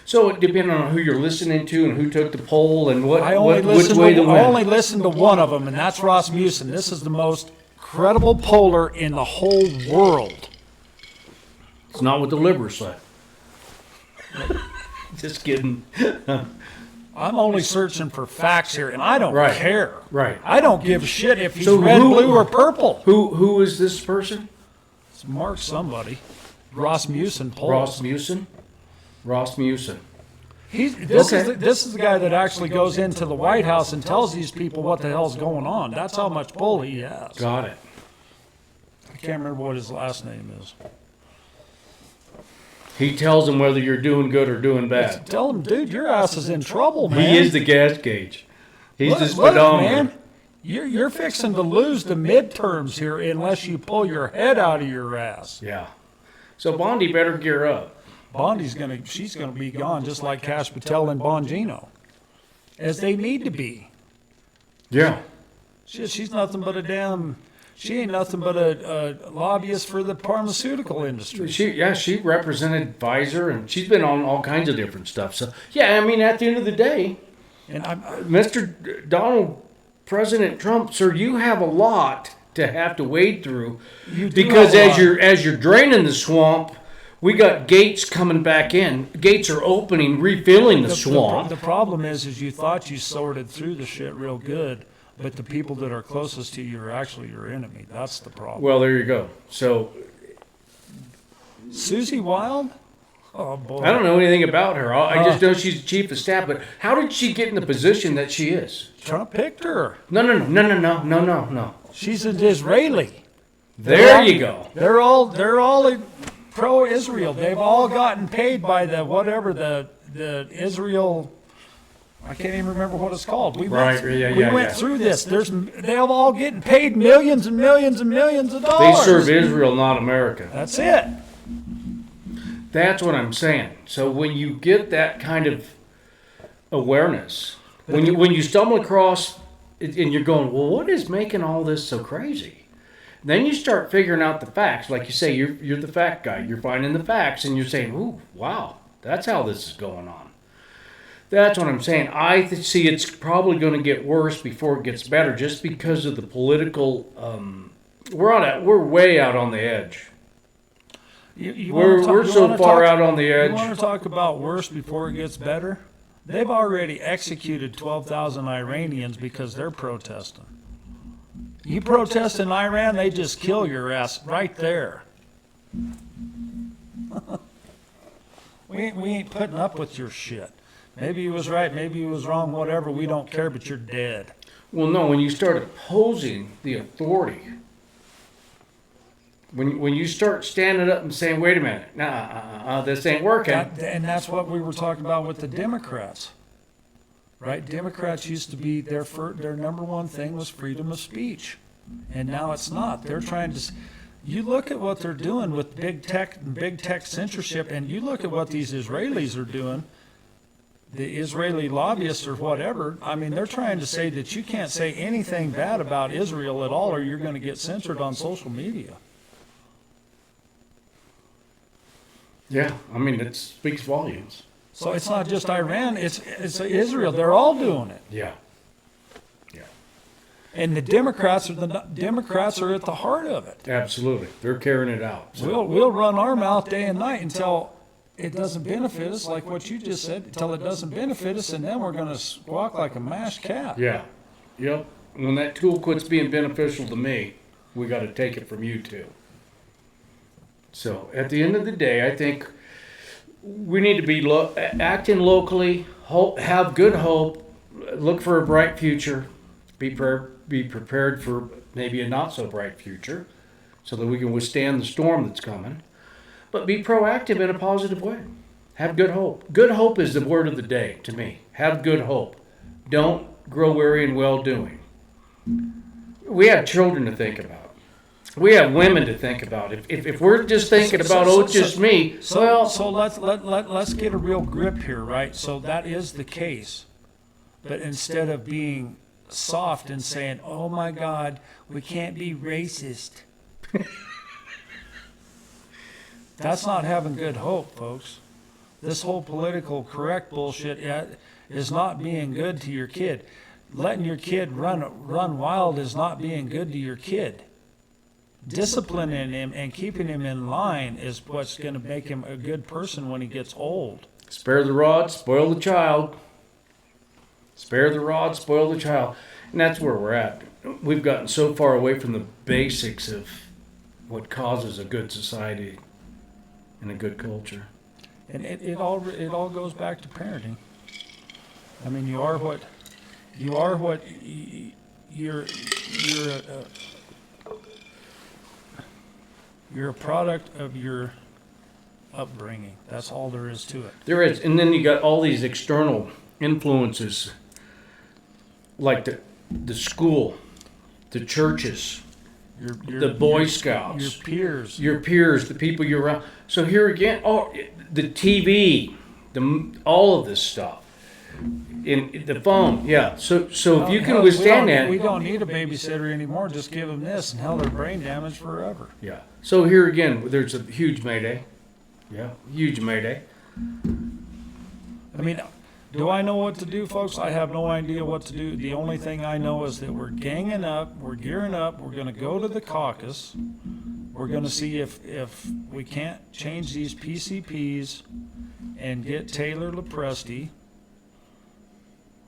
So depending on who you're listening to and who took the poll and which way to I win. only listened to one of them, and that's Rasmussen. This is the most credible poller in the whole world. It's not what the liberals say. Just kidding. I'm only searching for facts here, and I don't Right. care. Right. I don't give a shit if he's So red, who- blue, or purple. Who is this person? It's Mark somebody. Rasmussen polls. Rasmussen? Rasmussen. This Okay. is the guy that actually goes into the White House and tells these people what the hell's going on. That's how much pull he has. Got it. I can't remember what his last name is. He tells them whether you're doing good or doing bad. Tell him, dude, your ass is in trouble, man. He is the gas gauge. He's the Look, speedometer. man, you're fixing to lose the midterms here unless you pull your head out of your ass. Yeah. So Bondi better gear up. She's gonna be gone just like Cash Patel and Bongino, as they need to be. Yeah. She's nothing but she ain't nothing but a lobbyist for the pharmaceutical industry. She represented Pfizer and she's been on all kinds of different stuff. So yeah, I mean, at the end of the day, And Mr. Donald President Trump, sir, you have a lot to have to wade through You do because have a lot. as you're draining the swamp, we got gates coming back in. Gates are opening, refilling the swamp. The problem is you thought you sorted through the shit real good, but the people that are closest to you are actually your enemy. That's the problem. Well, there you go. So Susie Wild? Oh boy. I don't know anything about her. I just know she's chief of staff. But how did she get in the position that she is? Trump picked her. No. She's an Israeli. There you go. They're all pro-Israel. They've all gotten paid by the Israel. I can't even remember what it's called. We went through this. They're all getting paid millions and millions and millions of They dollars. serve Israel, not America. That's it. That's what I'm saying. So when you get that kind of awareness, when you stumble across it and you're going, well, what is making all this so crazy? Then you start figuring out the facts. Like you say, you're the fact guy. You're finding the facts and you're saying, ooh, wow, that's how this is going on. That's what I'm saying. I see it's probably going to get worse before it gets better, just because of the political. We're way out on the edge. We're so far out on the You edge. want to talk about worse before it gets better? They've already executed 12,000 Iranians because they're protesting. You protest in Iran, they just kill your ass right there. We ain't putting up with your shit. Maybe he was right, maybe he was wrong, whatever. We don't care, but you're dead. Well, no, when you start opposing the authority, when you start standing up and saying, wait a minute, this ain't working. And that's what we were talking about with the Democrats. Right? Democrats used to be their number one thing was freedom of speech. And now it's not. They're trying to. You look at what they're doing with big tech and big tech censorship, and you look at what these Israelis are doing, the Israeli lobbyists or whatever. I mean, they're trying to say that you can't say anything bad about Israel at all, or you're going to get censored on social media. Yeah, I mean, it speaks volumes. So it's not just Iran, it's Israel. They're all doing it. Yeah. And the Democrats are at the heart of it. Absolutely. They're carrying it out. So. We'll run our mouth day and night until it doesn't benefit us, like what you just said, until it doesn't benefit us, and then we're going to squawk like a mashed cat. Yeah. Yep. When that tool quits being beneficial to me, we got to take it from you too. So at the end of the day, I think we need to be acting locally, have good hope, look for a bright future, be prepared for maybe a not so bright future, so that we can withstand the storm that's coming. But be proactive in a positive way. Have good hope. Good hope is the word of the day to me. Have good hope. Don't grow weary in well-doing. We have children to think about. We have women to think about. If we're just thinking about just me, so let's get a real grip here, right? So that is the case, but instead of being soft and saying, "Oh my God, we can't be racist," that's not having good hope, folks. This whole political correct bullshit is not being good to your kid. Letting your kid run wild is not being good to your kid. Disciplining him and keeping him in line is what's going to make him a good person when he gets old. Spare the rod, spoil the child. Spare the rod, spoil the child. And that's where we're at. We've gotten so far away from the basics of what causes a good society and a good culture. And it all goes back to parenting. I mean, you're a product of your upbringing. That's all there is to it. There is, and then you got all these external influences, like the school, the churches, the Boy Scouts, your peers, the people you're around. So here again, the TV, all of this stuff, in the phone, yeah. So if you can withstand that, we don't need a babysitter anymore. Just give them this, and hell, they're brain damaged forever. Yeah. So here again, there's a huge mayday. Yeah, huge mayday. I mean, do I know what to do, folks? I have no idea what to do. The only thing I know is that we're ganging up, we're gearing up, we're going to go to the caucus. We're going to see if we can't change these PCPs and get Taylor Lopresti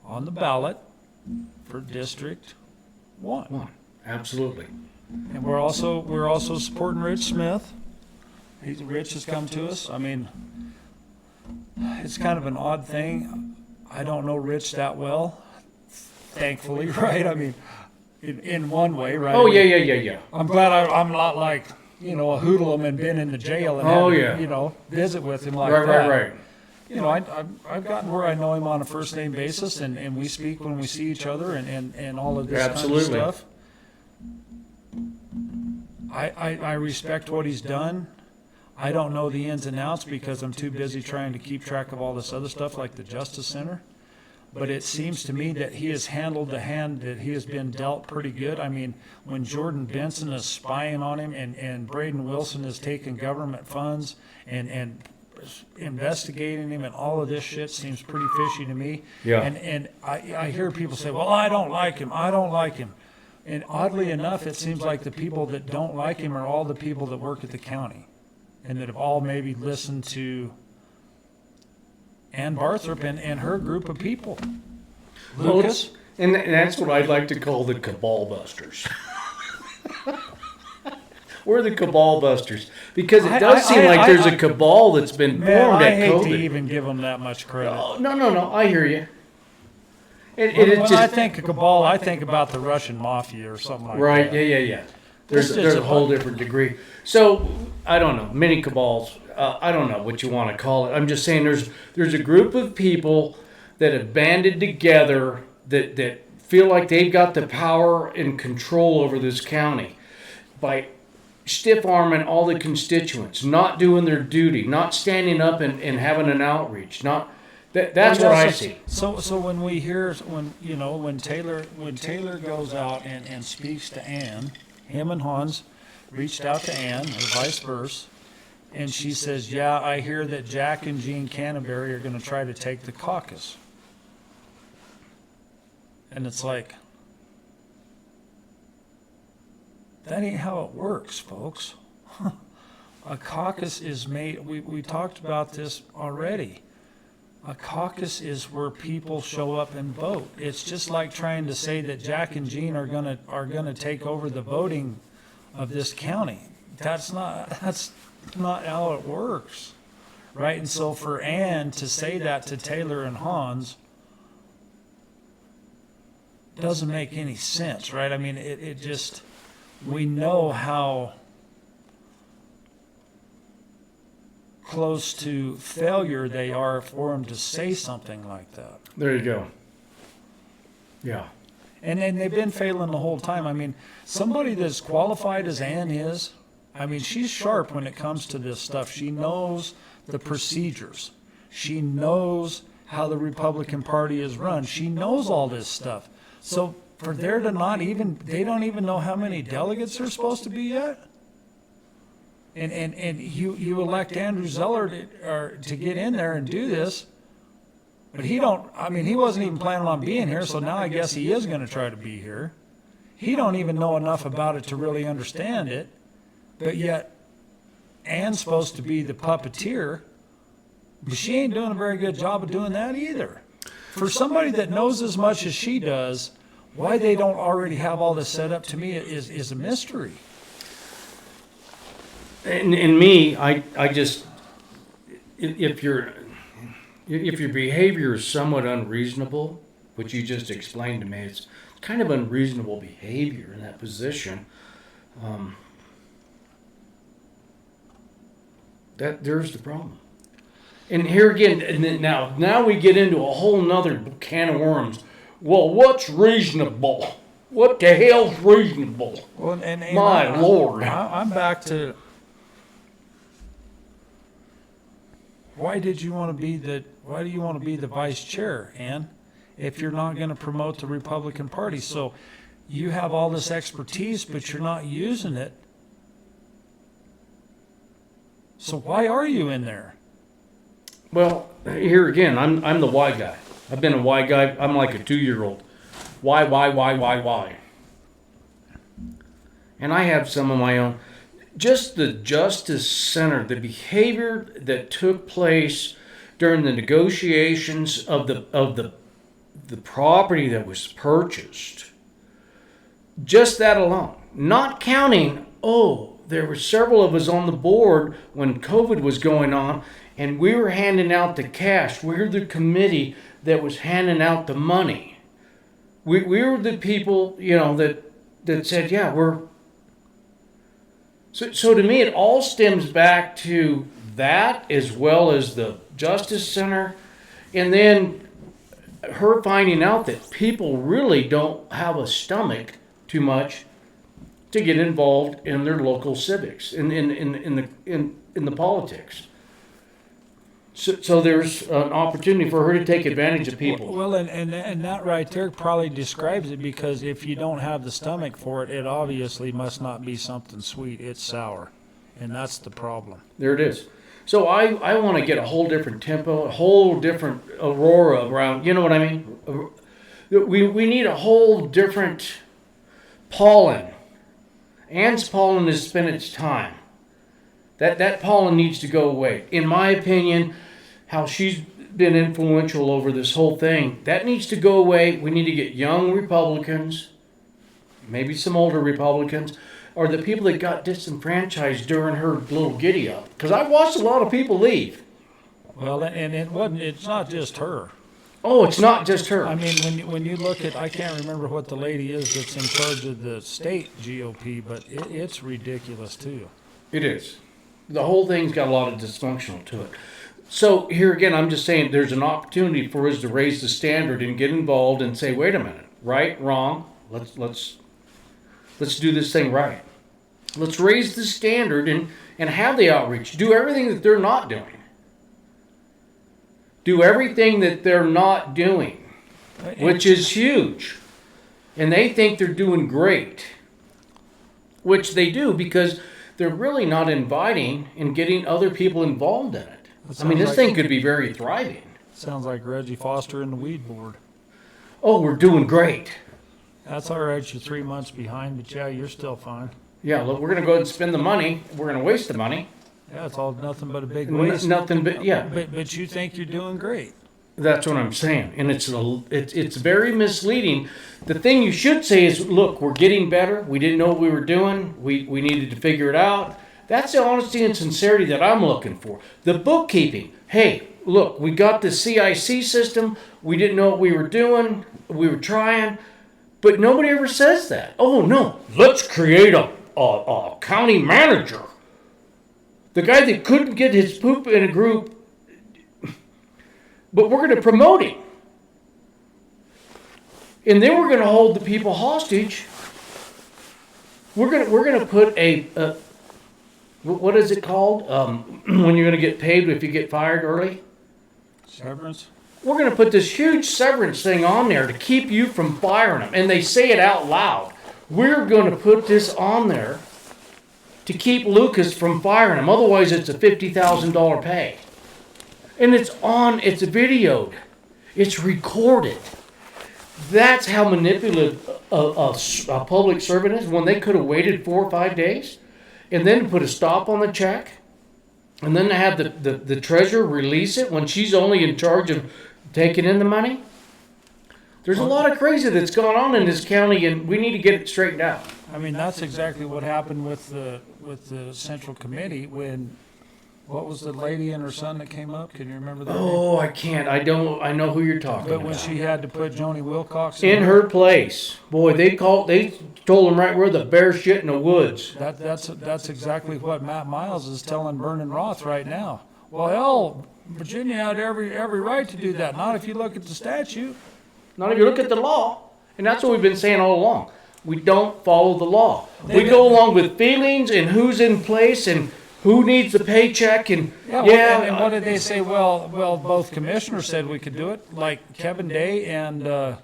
on the ballot for District 1. Absolutely. And we're also supporting Rich Smith. Rich has come to us. I mean, it's kind of an odd thing. I don't know Rich that well, thankfully, right? I mean, in one way, right? Oh, yeah. I'm glad I'm not like, a hoodlum and been in the jail and had to, visit with him like that. Right. I've gotten where I know him on a first name basis, and we speak when we see each other and all of this Absolutely. kind of stuff. I respect what he's done. I don't know the ins and outs because I'm too busy trying to keep track of all this other stuff like the Justice Center. But it seems to me that he has handled the hand that he has been dealt pretty good. I mean, when Jordan Benson is spying on him and Braden Wilson is taking government funds and investigating him and all of this shit seems pretty fishy to me. Yeah. And I hear people say, well, I don't like him. And oddly enough, it seems like the people that don't like him are all the people that work at the county and that have all maybe listened to Ann Barthrop and her group of people. Lucas? And that's what I'd like to call the cabal busters. We're the cabal busters. Because it does seem like there's a cabal that's been formed at I hate COVID. to even give them that much credit. Oh, no, I hear you. When I think of cabal, I think about the Russian mafia or something like that. Right, yeah. There's a whole different degree. So, I don't know, mini cabals, I don't know what you want to call it. I'm just saying there's a group of people that have banded together that feel like they've got the power and control over this county by stiff-arming all the constituents, not doing their duty, not standing up and having an outreach, That's what I see. So when Taylor goes out and speaks to Ann, him and Hans reached out to Ann, or vice versa, and she says, yeah, I hear that Jack and Gene Canterbury are going to try to take the caucus. And it's like, that ain't how it works, folks. A caucus is made, we talked about this already. A caucus is where people show up and vote. It's just like trying to say that Jack and Gene are gonna take over the voting of this county. That's not how it works, right? And so for Ann to say that to Taylor and Hans doesn't make any sense, right? I mean, it just, we know how close to failure they are for them to say something like that. There you go. Yeah. And they've been failing the whole time. I mean, somebody that's qualified as Ann is, I mean, she's sharp when it comes to this stuff. She knows the procedures. She knows how the Republican Party is run. She knows all this stuff. So for there to not even, they don't even know how many delegates are supposed to be yet? And you elect Andrew Zeller to get in there and do this. But he wasn't even planning on being here, so now I guess he is going to try to be here. He don't even know enough about it to really understand it, but yet Ann's supposed to be the puppeteer, but she ain't doing a very good job of doing that either. For somebody that knows as much as she does, why they don't already have all this set up to me is a mystery. And me, I just, if your behavior is somewhat unreasonable, which you just explained to me, it's kind of unreasonable behavior in that position. There's the problem. And here again, and now we get into a whole nother can of worms. Well, what's reasonable? What the hell's reasonable? Well, and My Lord. I'm back to why do you want to be the vice chair, Ann, if you're not going to promote the Republican Party? So you have all this expertise, but you're not using it. So why are you in there? Well, here again, I'm the why guy. I've been a why guy. I'm like a 2-year-old. Why? And I have some of my own. Just the Justice Center, the behavior that took place during the negotiations of the property that was purchased. Just that alone. Not counting, there were several of us on the board when COVID was going on, and we were handing out the cash. We were the committee that was handing out the money. We were the people, that said, yeah, we're... So to me, it all stems back to that, as well as the Justice Center, and then her finding out that people really don't have a stomach too much to get involved in their local civics, in the politics. So there's an opportunity for her to take advantage of people. Well, and that right there probably describes it, because if you don't have the stomach for it, it obviously must not be something sweet. It's sour, and that's the problem. There it is. So I want to get a whole different tempo, a whole different aurora around, you know what I mean? We need a whole different pollen. Ann's pollen has spent its time. That pollen needs to go away. In my opinion, how she's been influential over this whole thing, that needs to go away. We need to get young Republicans, maybe some older Republicans, or the people that got disenfranchised during her little giddy up. Because I watched a lot of people leave. Well, and it's not just her. Oh, it's not just her. I mean, when you look at, I can't remember what the lady is that's in charge of the state GOP, but it's ridiculous too. It is. The whole thing's got a lot of dysfunctional to it. So here again, I'm just saying there's an opportunity for us to raise the standard and get involved and say, wait a minute, right, wrong, let's do this thing right. Let's raise the standard and have the outreach. Do everything that they're not doing. Do everything that they're not doing, which is huge. And they think they're doing great, which they do, because they're really not inviting and getting other people involved in it. I mean, this thing could be very thriving. Sounds like Reggie Foster and the weed board. Oh, we're doing great. That's all right. You're 3 months behind, but yeah, you're still fine. Yeah, look, we're going to go ahead and spend the money. We're going to waste the money. Yeah, it's all nothing but a big waste. Nothing but, yeah. But you think you're doing great. That's what I'm saying. And it's very misleading. The thing you should say is, look, we're getting better. We didn't know what we were doing. We needed to figure it out. That's the honesty and sincerity that I'm looking for. The bookkeeping. Hey, look, we got the CIC system. We didn't know what we were doing. We were trying. But nobody ever says that. Oh, no. Let's create a county manager. The guy that couldn't get his poop in a group, but we're going to promote him. And then we're going to hold the people hostage. We're going to put a what is it called? When you're going to get paid if you get fired early? Severance? We're going to put this huge severance thing on there to keep you from firing them. And they say it out loud. We're going to put this on there to keep Lucas from firing him. Otherwise, it's a $50,000 pay. And it's videoed. It's recorded. That's how manipulative a public servant is, when they could have waited 4 or 5 days and then put a stop on the check and then to have the treasurer release it when she's only in charge of taking in the money. There's a lot of crazy that's going on in this county, and we need to get it straightened out. I mean, that's exactly what happened with the Central Committee when, what was the lady and her son that came up? Can you remember that? Oh, I can't. I don't. I know who you're talking But about. when she had to put Joni Wilcox In her place. Boy, they told them right where the bear shit in the woods. That's exactly what Matt Miles is telling Vernon Roth right now. Well, hell, Virginia had every right to do that. Not if you look at the statute. Not if you look at the law. And that's what we've been saying all along. We don't follow the law. We go along with feelings and who's in place and who needs the paycheck and And what did they say? Well, both commissioners said we could do it, like Kevin Day and the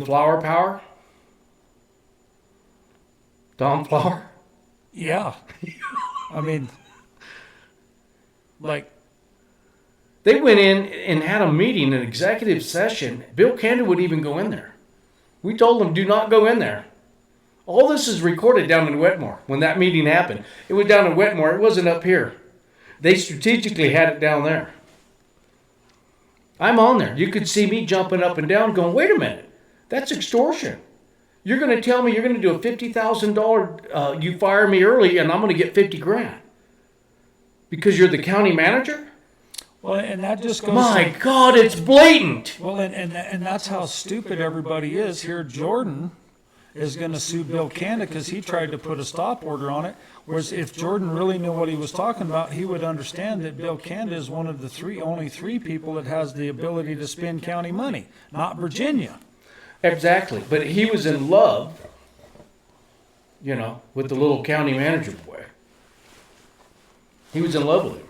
flower power. Tom Flower. Yeah. I mean, like, they went in and had a meeting, an executive session. Bill Canada wouldn't even go in there. We told them, do not go in there. All this is recorded down in Wetmore when that meeting happened. It was down in Wetmore. It wasn't up here. They strategically had it down there. I'm on there. You could see me jumping up and down going, wait a minute. That's extortion. You're going to tell me you're going to do a $50,000, you fire me early and I'm going to get 50 grand. Because you're the county manager? well, and that just goes. My God, it's blatant. Well, and that's how stupid everybody is. Here, Jordan is going to sue Bill Canada because he tried to put a stop order on it. Whereas if Jordan really knew what he was talking about, he would understand that Bill Canada is one of the only three people that has the ability to spend county money, not Virginia. Exactly. But he was in love, with the little county manager boy. He was in love with him.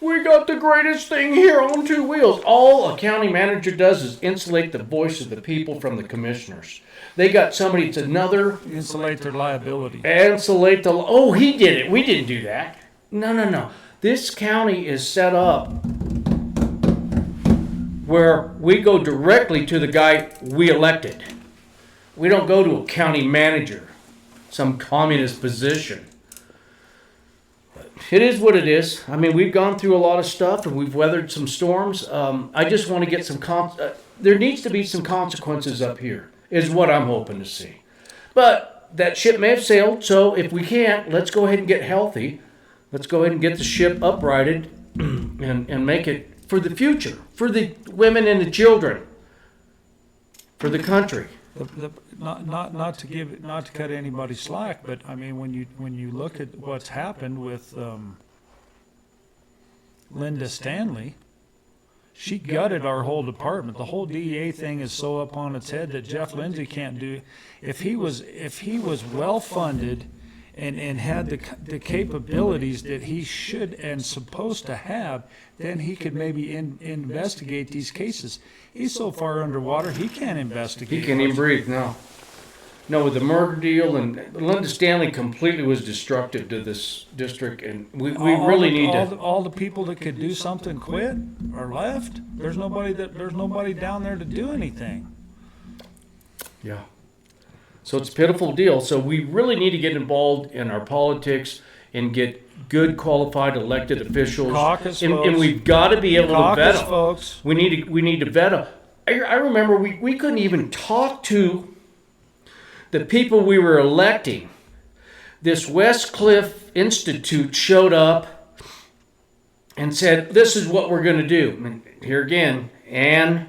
We got the greatest thing here on two wheels. All a county manager does is insulate the voice of the people from the commissioners. They got somebody, it's another... Insulate their liability. Insulate the... Oh, he did it. We didn't do that. No. This county is set up where we go directly to the guy we elected. We don't go to a county manager, some communist position. It is what it is. I mean, we've gone through a lot of stuff and we've weathered some storms. I just want to get some... there needs to be some consequences up here, is what I'm hoping to see. But that ship may have sailed, so if we can't, let's go ahead and get healthy. Let's go ahead and get the ship uprighted and make it for the future, for the women and the children, for the country. Not to cut anybody slack, but I mean, when you look at what's happened with Linda Stanley, she gutted our whole department. The whole DEA thing is so up on its head that Jeff Lindsay can't do. If he was well funded and had the capabilities that he should and supposed to have, then he could maybe investigate these cases. He's so far underwater, he can't investigate. He can't even breathe, no. No, with the murder deal, and Linda Stanley completely was destructive to this district, and we really need to... All the people that could do something quit or left. There's nobody down there to do anything. Yeah. So it's a pitiful deal. So we really need to get involved in our politics and get good, qualified, elected officials. Caucus and, folks. And we've got to be able to vet them. Folks. We need to vet them. I remember we couldn't even talk to the people we were electing. This West Cliff Institute showed up and said, this is what we're going to do. And here again, and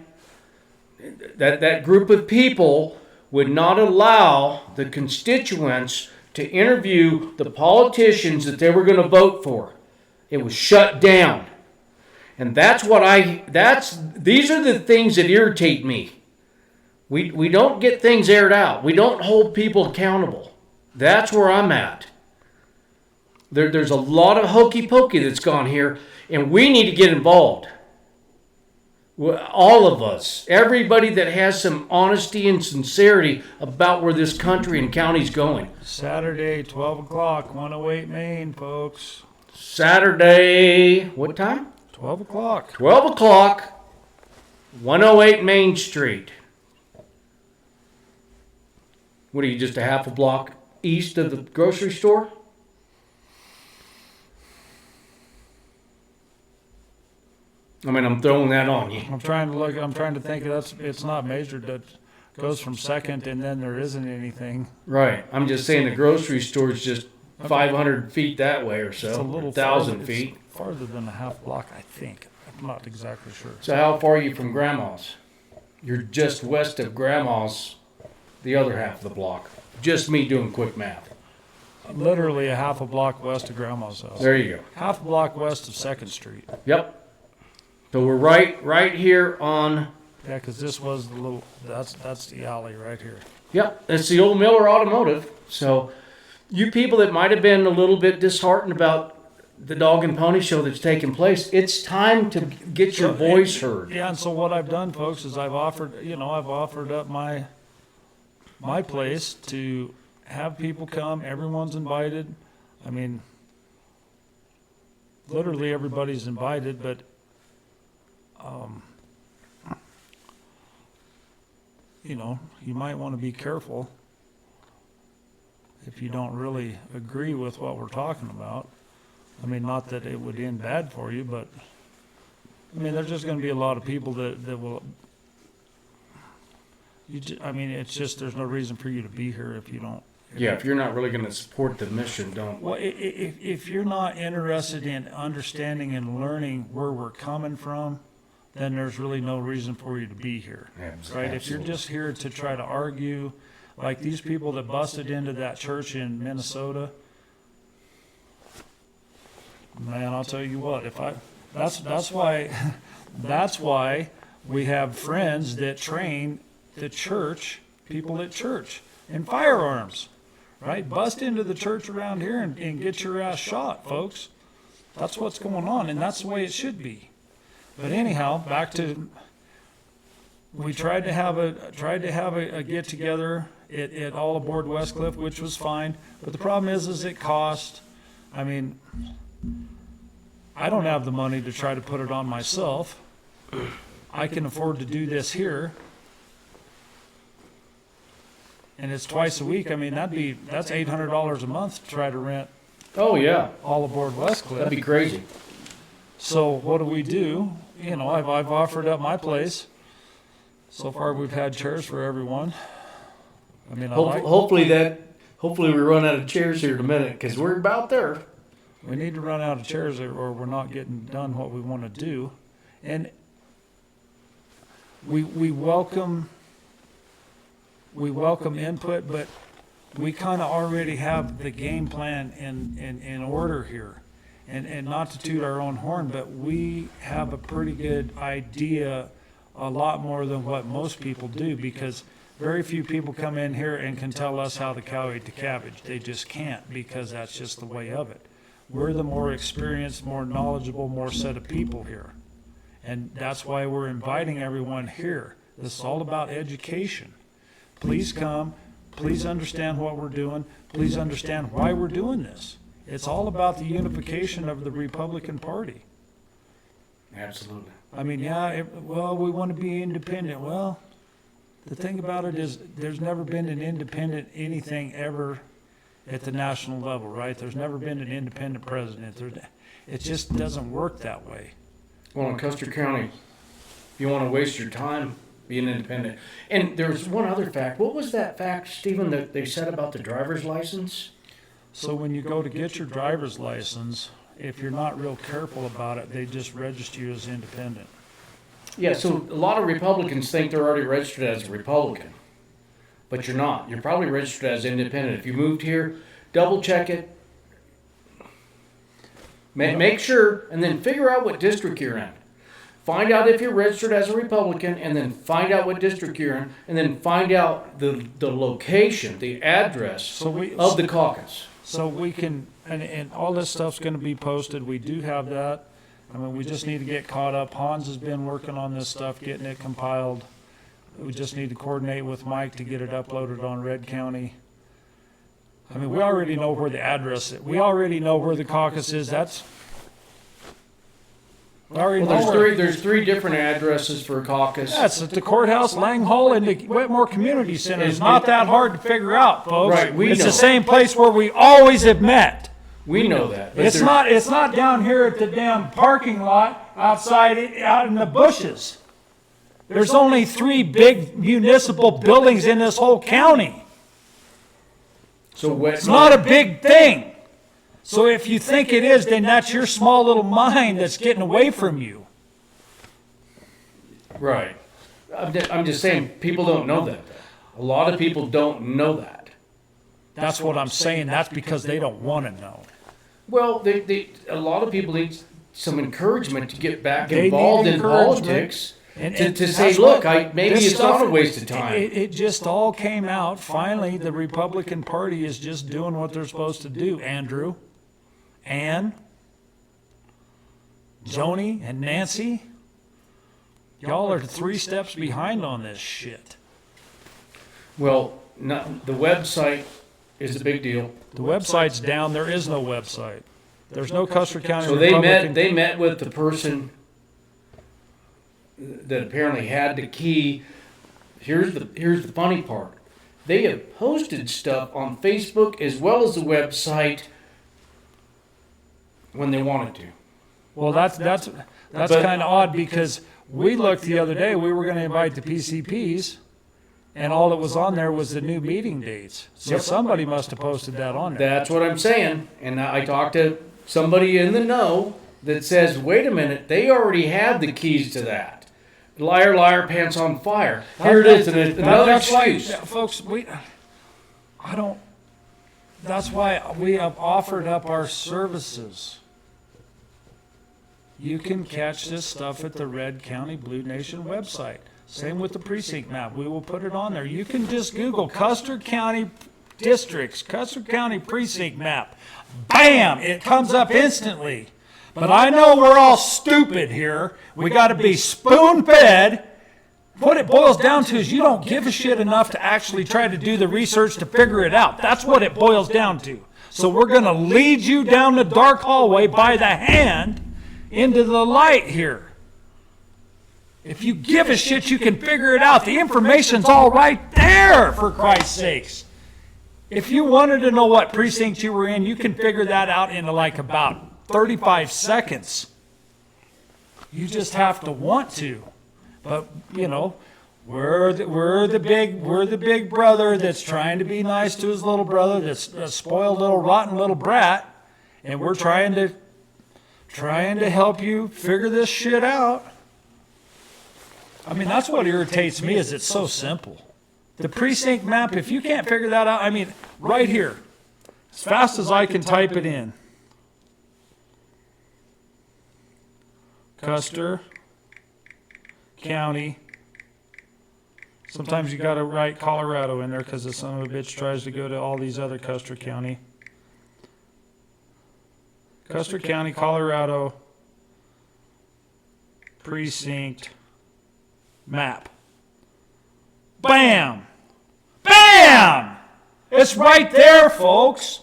that group of people would not allow the constituents to interview the politicians that they were going to vote for. It was shut down. And these are the things that irritate me. We don't get things aired out. We don't hold people accountable. That's where I'm at. There's a lot of hokey pokey that's gone here, and we need to get involved. All of us, everybody that has some honesty and sincerity about where this country and county's going. Saturday, 12 o'clock, 108 Main, folks. Saturday, what time? 12 o'clock. 12 o'clock, 108 Main Street. What are you, just a half a block east of the grocery store? I mean, I'm throwing that on you. I'm trying to think it's not measured. That goes from Second and then there isn't anything. Right. I'm just saying the grocery store is just 500 feet that way or so. It's a little 1,000 feet. It's farther than a half block, I think. I'm not exactly sure. So how far are you from Grandma's? You're just west of Grandma's, the other half of the block. Just me doing quick math. Literally a half a block west of Grandma's house. There you go. Half a block west of 2nd Street. Yep. So we're right here on. Yeah, because this was the little. That's the alley right here. Yep, it's the old Miller Automotive. So you people that might have been a little bit disheartened about the dog and pony show that's taking place, it's time to get your voice heard. Yeah, and so what I've done, folks, is I've offered up my place to have people come. Everyone's invited. I mean, literally everybody's invited, but you might want to be careful if you don't really agree with what we're talking about. I mean, not that it would end bad for you, but I mean, there's just going to be a lot of people that will. It's just there's no reason for you to be here if you don't. If you're not really going to support the mission, don't. Well, if you're not interested in understanding and learning where we're coming from, then there's really no reason for you to be here. Right? If you're just here to try to argue, like these people that busted into that church in Minnesota, man, I'll tell you what, that's why we have friends that train the church, people at church, in firearms. Right? Bust into the church around here and get your ass shot, folks. That's what's going on, and that's the way it should be. But anyhow, back to we tried to have a get together at all aboard Westcliff, which was fine. But the problem is it cost. I mean, I don't have the money to try to put it on myself. I can afford to do this here. And it's twice a week. I mean, that's $800 a month to try to rent. Oh yeah, all aboard Westcliff. That'd be crazy. So what do? I've offered up my place. So far, we've had chairs for everyone. I mean, hopefully we run out of chairs here in a minute because we're about there. We need to run out of chairs or we're not getting done what we want to do, and we welcome input, but we kind of already have the game plan in order here. And not to toot our own horn, but we have a pretty good idea, a lot more than what most people do, because very few people come in here and can tell us how the cow ate the cabbage. They just can't, because that's just the way of it. We're the more experienced, more knowledgeable, more set of people here. And that's why we're inviting everyone here. This is all about education. Please come. Please understand what we're doing. Please understand why we're doing this. It's all about the unification of the Republican Party. Absolutely. I mean, we want to be independent. Well, the thing about it is there's never been an independent anything ever at the national level, right? There's never been an independent president. It just doesn't work that way. Well, in Custer County, if you want to waste your time, be an independent. And there's one other fact. What was that fact, Stephen, that they said about the driver's license? So when you go to get your driver's license, if you're not real careful about it, they just register you as independent. Yeah, so a lot of Republicans think they're already registered as a Republican. But you're not. You're probably registered as independent. If you moved here, double check it. Make sure, and then figure out what district you're in. Find out if you're registered as a Republican, and then find out what district you're in, and then find out the location, the address of the caucus. So we can, and all this stuff's going to be posted. We do have that. I mean, we just need to get caught up. Hans has been working on this stuff, getting it compiled. We just need to coordinate with Mike to get it uploaded on Red County. I mean, we already know where the address is. We already know where the caucus is. There's three different addresses for a caucus. That's at the courthouse, Lang Hall, and the Whitmore Community Center. It's not that hard to figure out, folks. Right, we it's know. the same place where we always have met. We know that. It's not down here at the damn parking lot outside, out in the bushes. There's only 3 big municipal buildings in this whole county. So It's not a big thing. So if you think it is, then that's your small little mind that's getting away from you. Right. I'm just saying, people don't know that. A lot of people don't know that. That's what I'm saying. That's because they don't want to know. Well, a lot of people need some encouragement to get back They need involved in encouragement. politics. And To say, that's look, what- maybe this it's stuff- not a waste of time. It just all came out. Finally, the Republican Party is just doing what they're supposed to do, Andrew. Ann, Joni, and Nancy. Y'all are 3 steps behind on this shit. Well, the website is a big deal. The website's down. There is no website. There's no Custer County So Republican. they met with the person that apparently had the key. Here's the funny part. They have posted stuff on Facebook as well as the website when they wanted to. Well, that's But- kind of odd because we looked the other day. We were going to invite the PCPs, and all that was on there was the new meeting dates. So Yep. somebody must have posted that on there. That's what I'm saying. And I talked to somebody in the know that says, wait a minute, they already have the keys to that. Liar, liar, pants on fire. Here it is, another That's why, excuse. folks. That's why we have offered up our services. You can catch this stuff at the Red County Blue Nation website. Same with the precinct map. We will put it on there. You can just Google Custer County districts, Custer County precinct map. Bam! It comes up instantly. But I know we're all stupid here. We got to be spoon-fed. What it boils down to is you don't give a shit enough to actually try to do the research to figure it out. That's what it boils down to. So we're going to lead you down the dark hallway by the hand into the light here. If you give a shit, you can figure it out. The information's all right there, for Christ's sakes. If you wanted to know what precinct you were in, you can figure that out in like about 35 seconds. You just have to want to. But, you know, we're the big brother that's trying to be nice to his little brother, that's a spoiled little rotten little brat, and we're trying to help you figure this shit out. I mean, that's what irritates me is it's so simple. The precinct map, if you can't figure that out, I mean, right here, as fast as I can type it in. Custer County. Sometimes you got to write Colorado in there because the son of a bitch tries to go to all these other Custer County. Custer County, Colorado, precinct map. Bam! Bam! It's right there, folks.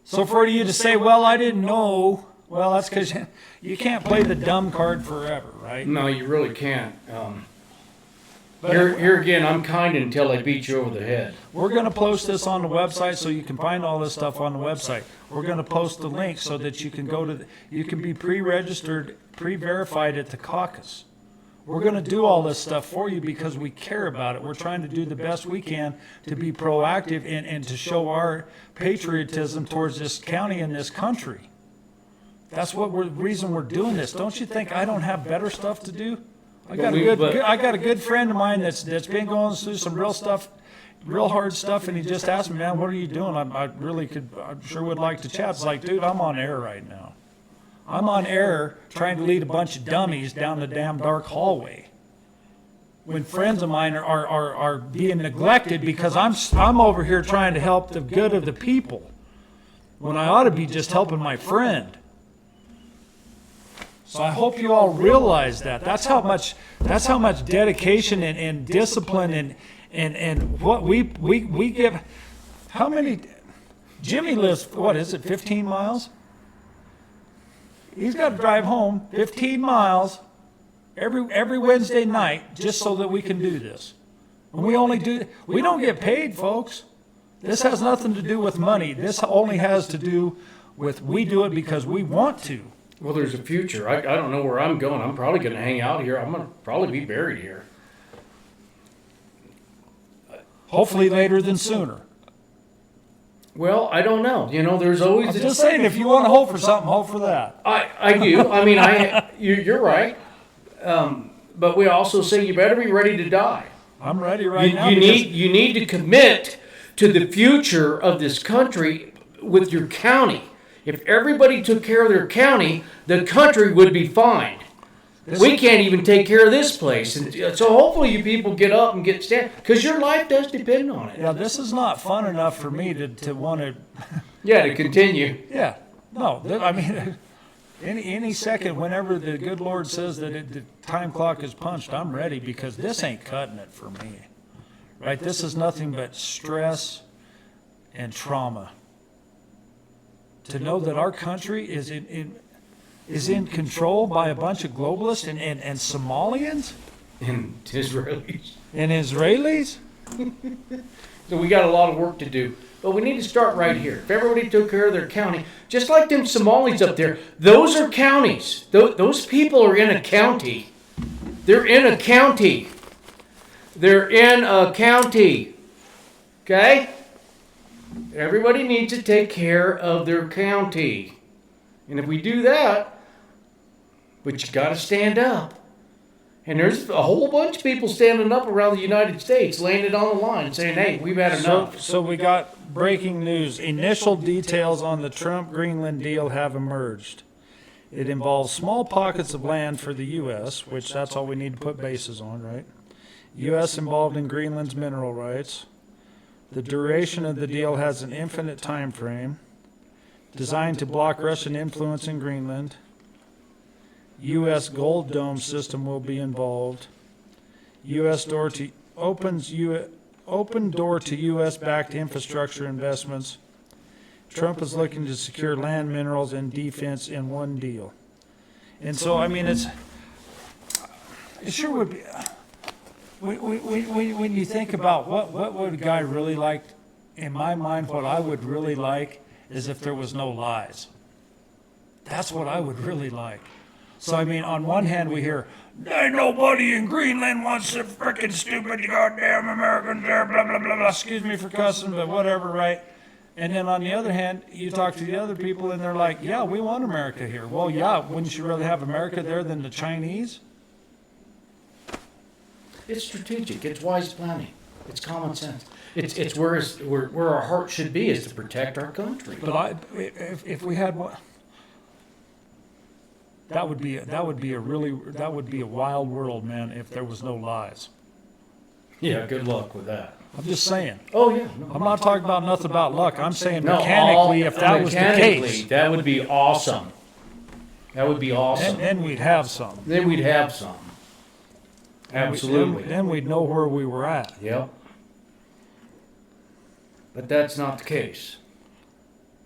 So for you to say, well, I didn't know, well, that's because you can't play the dumb card forever, right? No, you really can't. Here again, I'm kind until I beat you over the head. We're going to post this on the website so you can find all this stuff on the website. We're going to post the link so that you can go to, you can be pre-registered, pre-verified at the caucus. We're going to do all this stuff for you because we care about it. We're trying to do the best we can to be proactive and to show our patriotism towards this county and this country. That's what reason we're doing this. Don't you think I don't have better stuff to do? I got a good friend of mine that's been going through some real hard stuff, and he just asked me, man, what are you doing? I sure would like to chat. It's like, dude, I'm on air right now. I'm on air trying to lead a bunch of dummies down the damn dark hallway. When friends of mine are being neglected because I'm over here trying to help the good of the people, when I ought to be just helping my friend. So I hope you all realize that. That's how much dedication and discipline and what we give. How many? Jimmy lives, what is it, 15 miles? He's got to drive home 15 miles every Wednesday night just so that we can do this. And we don't get paid, folks. This has nothing to do with money. This only has to do with we do it because we want to. Well, there's a future. I don't know where I'm going. I'm probably going to hang out here. I'm going to probably be buried here. Hopefully later than sooner. Well, I don't know. You know, there's always... I'm just saying, if you want to hope for something, hope for that. I do. I mean, you're right. But we also say you better be ready to die. I'm ready now. You need to commit to the future of this country with your county. If everybody took care of their county, the country would be fine. We can't even take care of this place. And so hopefully you people get up and get stand, because your life does depend on it. Yeah, this is not fun enough for me to want to... Yeah, to continue. Yeah. No, I mean, any second, whenever the good Lord says that the time clock is punched, I'm ready, because this ain't cutting it for me. Right? This is nothing but stress and trauma. To know that our country is in control by a bunch of globalists and Somalians? And Israelis. And Israelis? So we got a lot of work to do. But we need to start right here. If everybody took care of their county, just like them Somalis up there, those are counties. Those people are in a county. They're in a county. They're in a county. Okay? Everybody needs to take care of their county. And if we do that, but you got to stand up. And there's a whole bunch of people standing up around the United States, laying it on the line, saying, hey, we've had enough. So we got breaking news. Initial details on the Trump-Greenland deal have emerged. It involves small pockets of land for the U.S., which that's all we need to put bases on, right? U.S. involved in Greenland's mineral rights. The duration of the deal has an infinite time frame, designed to block Russian influence in Greenland. U.S. Gold Dome system will be involved. U.S. open door to U.S.-backed infrastructure investments. Trump is looking to secure land, minerals, and defense in one deal. And so, I mean, it sure would be. When you think about what would a guy really like, in my mind, what I would really like is if there was no lies. That's what I would really like. So, I mean, on one hand, we hear, ain't nobody in Greenland wants the frickin' stupid goddamn Americans there, blah, blah, blah, blah. Excuse me for cussing, but whatever, right? And then on the other hand, you talk to the other people and they're like, yeah, we want America here. Well, yeah, wouldn't you rather have America there than the Chinese? It's strategic. It's wise planning. It's common sense. It's where our heart should be, is to protect our country. But if we had one, that would be a wild world, man. If there was no lies. Yeah, good luck with that. I'm just saying. Oh yeah. No. I'm not talking about nothing about luck. I'm saying mechanically, if that was the case, that would be awesome. That would be awesome. Then we'd have some. Then we'd have some. Absolutely. Then we'd know where we were at. Yep. But that's not the case.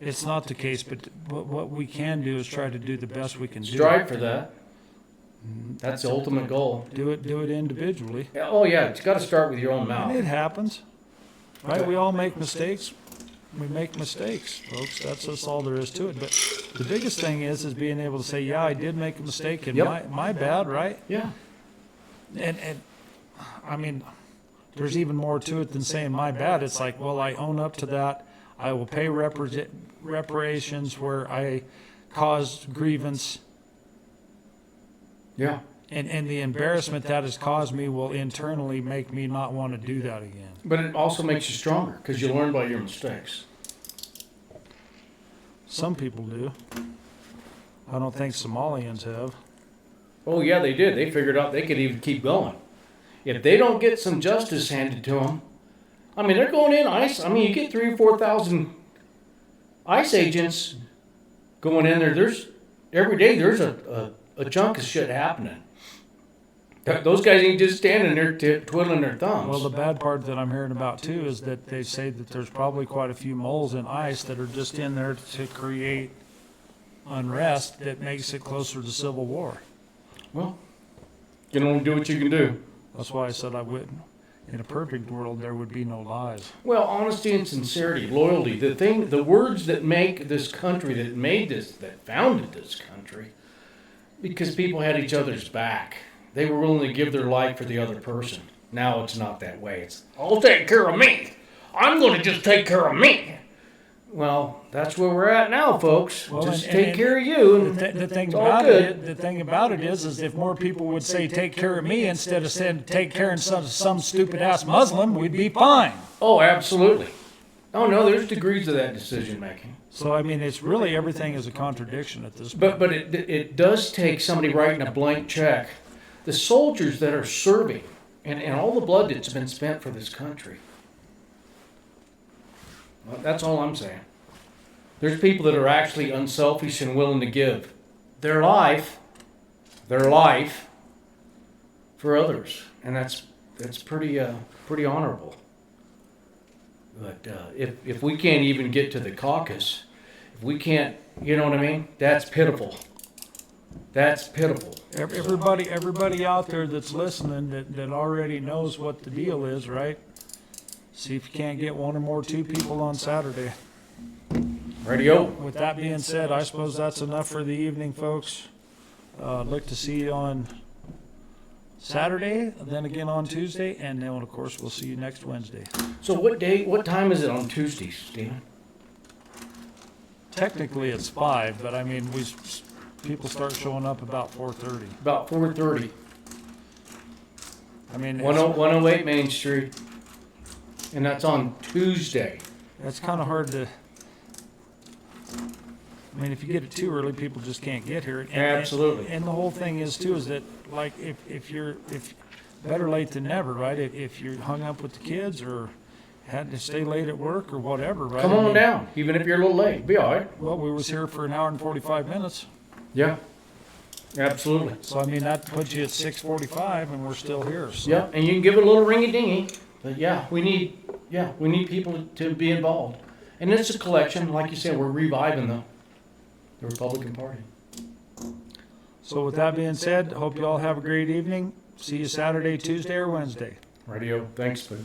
It's not the case, but what we can do is try to do the best we can do. Strive for that. That's the ultimate goal. Do it individually. Oh yeah, it's got to start with your own mouth. And it happens, right? We all make mistakes. We make mistakes, folks. That's all there is to it. But the biggest thing is being able to say, yeah, I did make a mistake, and my bad, right? Yeah. And I mean, there's even more to it than saying my bad. It's like, well, I own up to that. I will pay reparations where I caused grievance. Yeah. And the embarrassment that has caused me will internally make me not want to do that again. But it also makes you stronger because you learn by your mistakes. Some people do. I don't think Somalians have. Oh yeah, they did. They figured out they could even keep going. If they don't get some justice handed to them, I mean, they're going in ICE. I mean, you get 3,000 or 4,000 ICE agents going in there. Every day there's a a chunk of shit happening. Those guys ain't just standing there twiddling their thumbs. Well, the bad part that I'm hearing about too is that they say that there's probably quite a few moles in ice that are just in there to create unrest that makes it closer to civil war. Well, you can only do what you can do. That's why I said I wouldn't. In a perfect world, there would be no lies. Well, honesty and sincerity, loyalty, the words that make this country, that founded this country, because people had each other's back. They were willing to give their life for the other person. Now it's not that way. It's, I'll take care of me. I'm going to just take care of me. Well, that's where we're at now, folks. Well, just and take care of you. And the thing it's all about good. the thing about it is if more people would say take care of me instead of saying take care of some stupid ass Muslim, we'd be fine. Oh, absolutely. Oh, no, there's degrees of that decision making. So I mean, it's really everything is a contradiction at this point. But it does take somebody writing a blank check. The soldiers that are serving and all the blood that's been spent for this country. Well, that's all I'm saying. There's people that are actually unselfish and willing to give their life for others, and that's pretty honorable. But if we can't even get to the caucus, if we can't, you know what I mean? That's pitiful. That's pitiful. Everybody out there that's listening that already knows what the deal is, right? See if you can't get one or more two people on Saturday. Radio. With that being said, I suppose that's enough for the evening, folks. Look to see you on Saturday, then again on Tuesday, and then of course we'll see you next Wednesday. So what time is it on Tuesdays, Stephen? Technically it's 5, but I mean people start showing up about 4:30. About 4:30. I mean, 108 Main Street. And that's on Tuesday. it's kind of hard to. I mean, if you get it too early, people just can't get here. Absolutely. And the whole thing is too is that like if better late than never, right? If you're hung up with the kids or had to stay late at work or whatever, right? Come on down, even if you're a little late. Be all right. Well, we was here for an hour and 45 minutes. Yeah. Absolutely. So I mean that puts you at 6:45 and we're still here. So. Yeah, and you can give it a little ringy dingy. But we need people to be involved. And it's a collection, like you said, we're reviving the Republican Party. So with that being said, hope you all have a great evening. See you Saturday, Tuesday, or Wednesday. Radio, thanks, bud.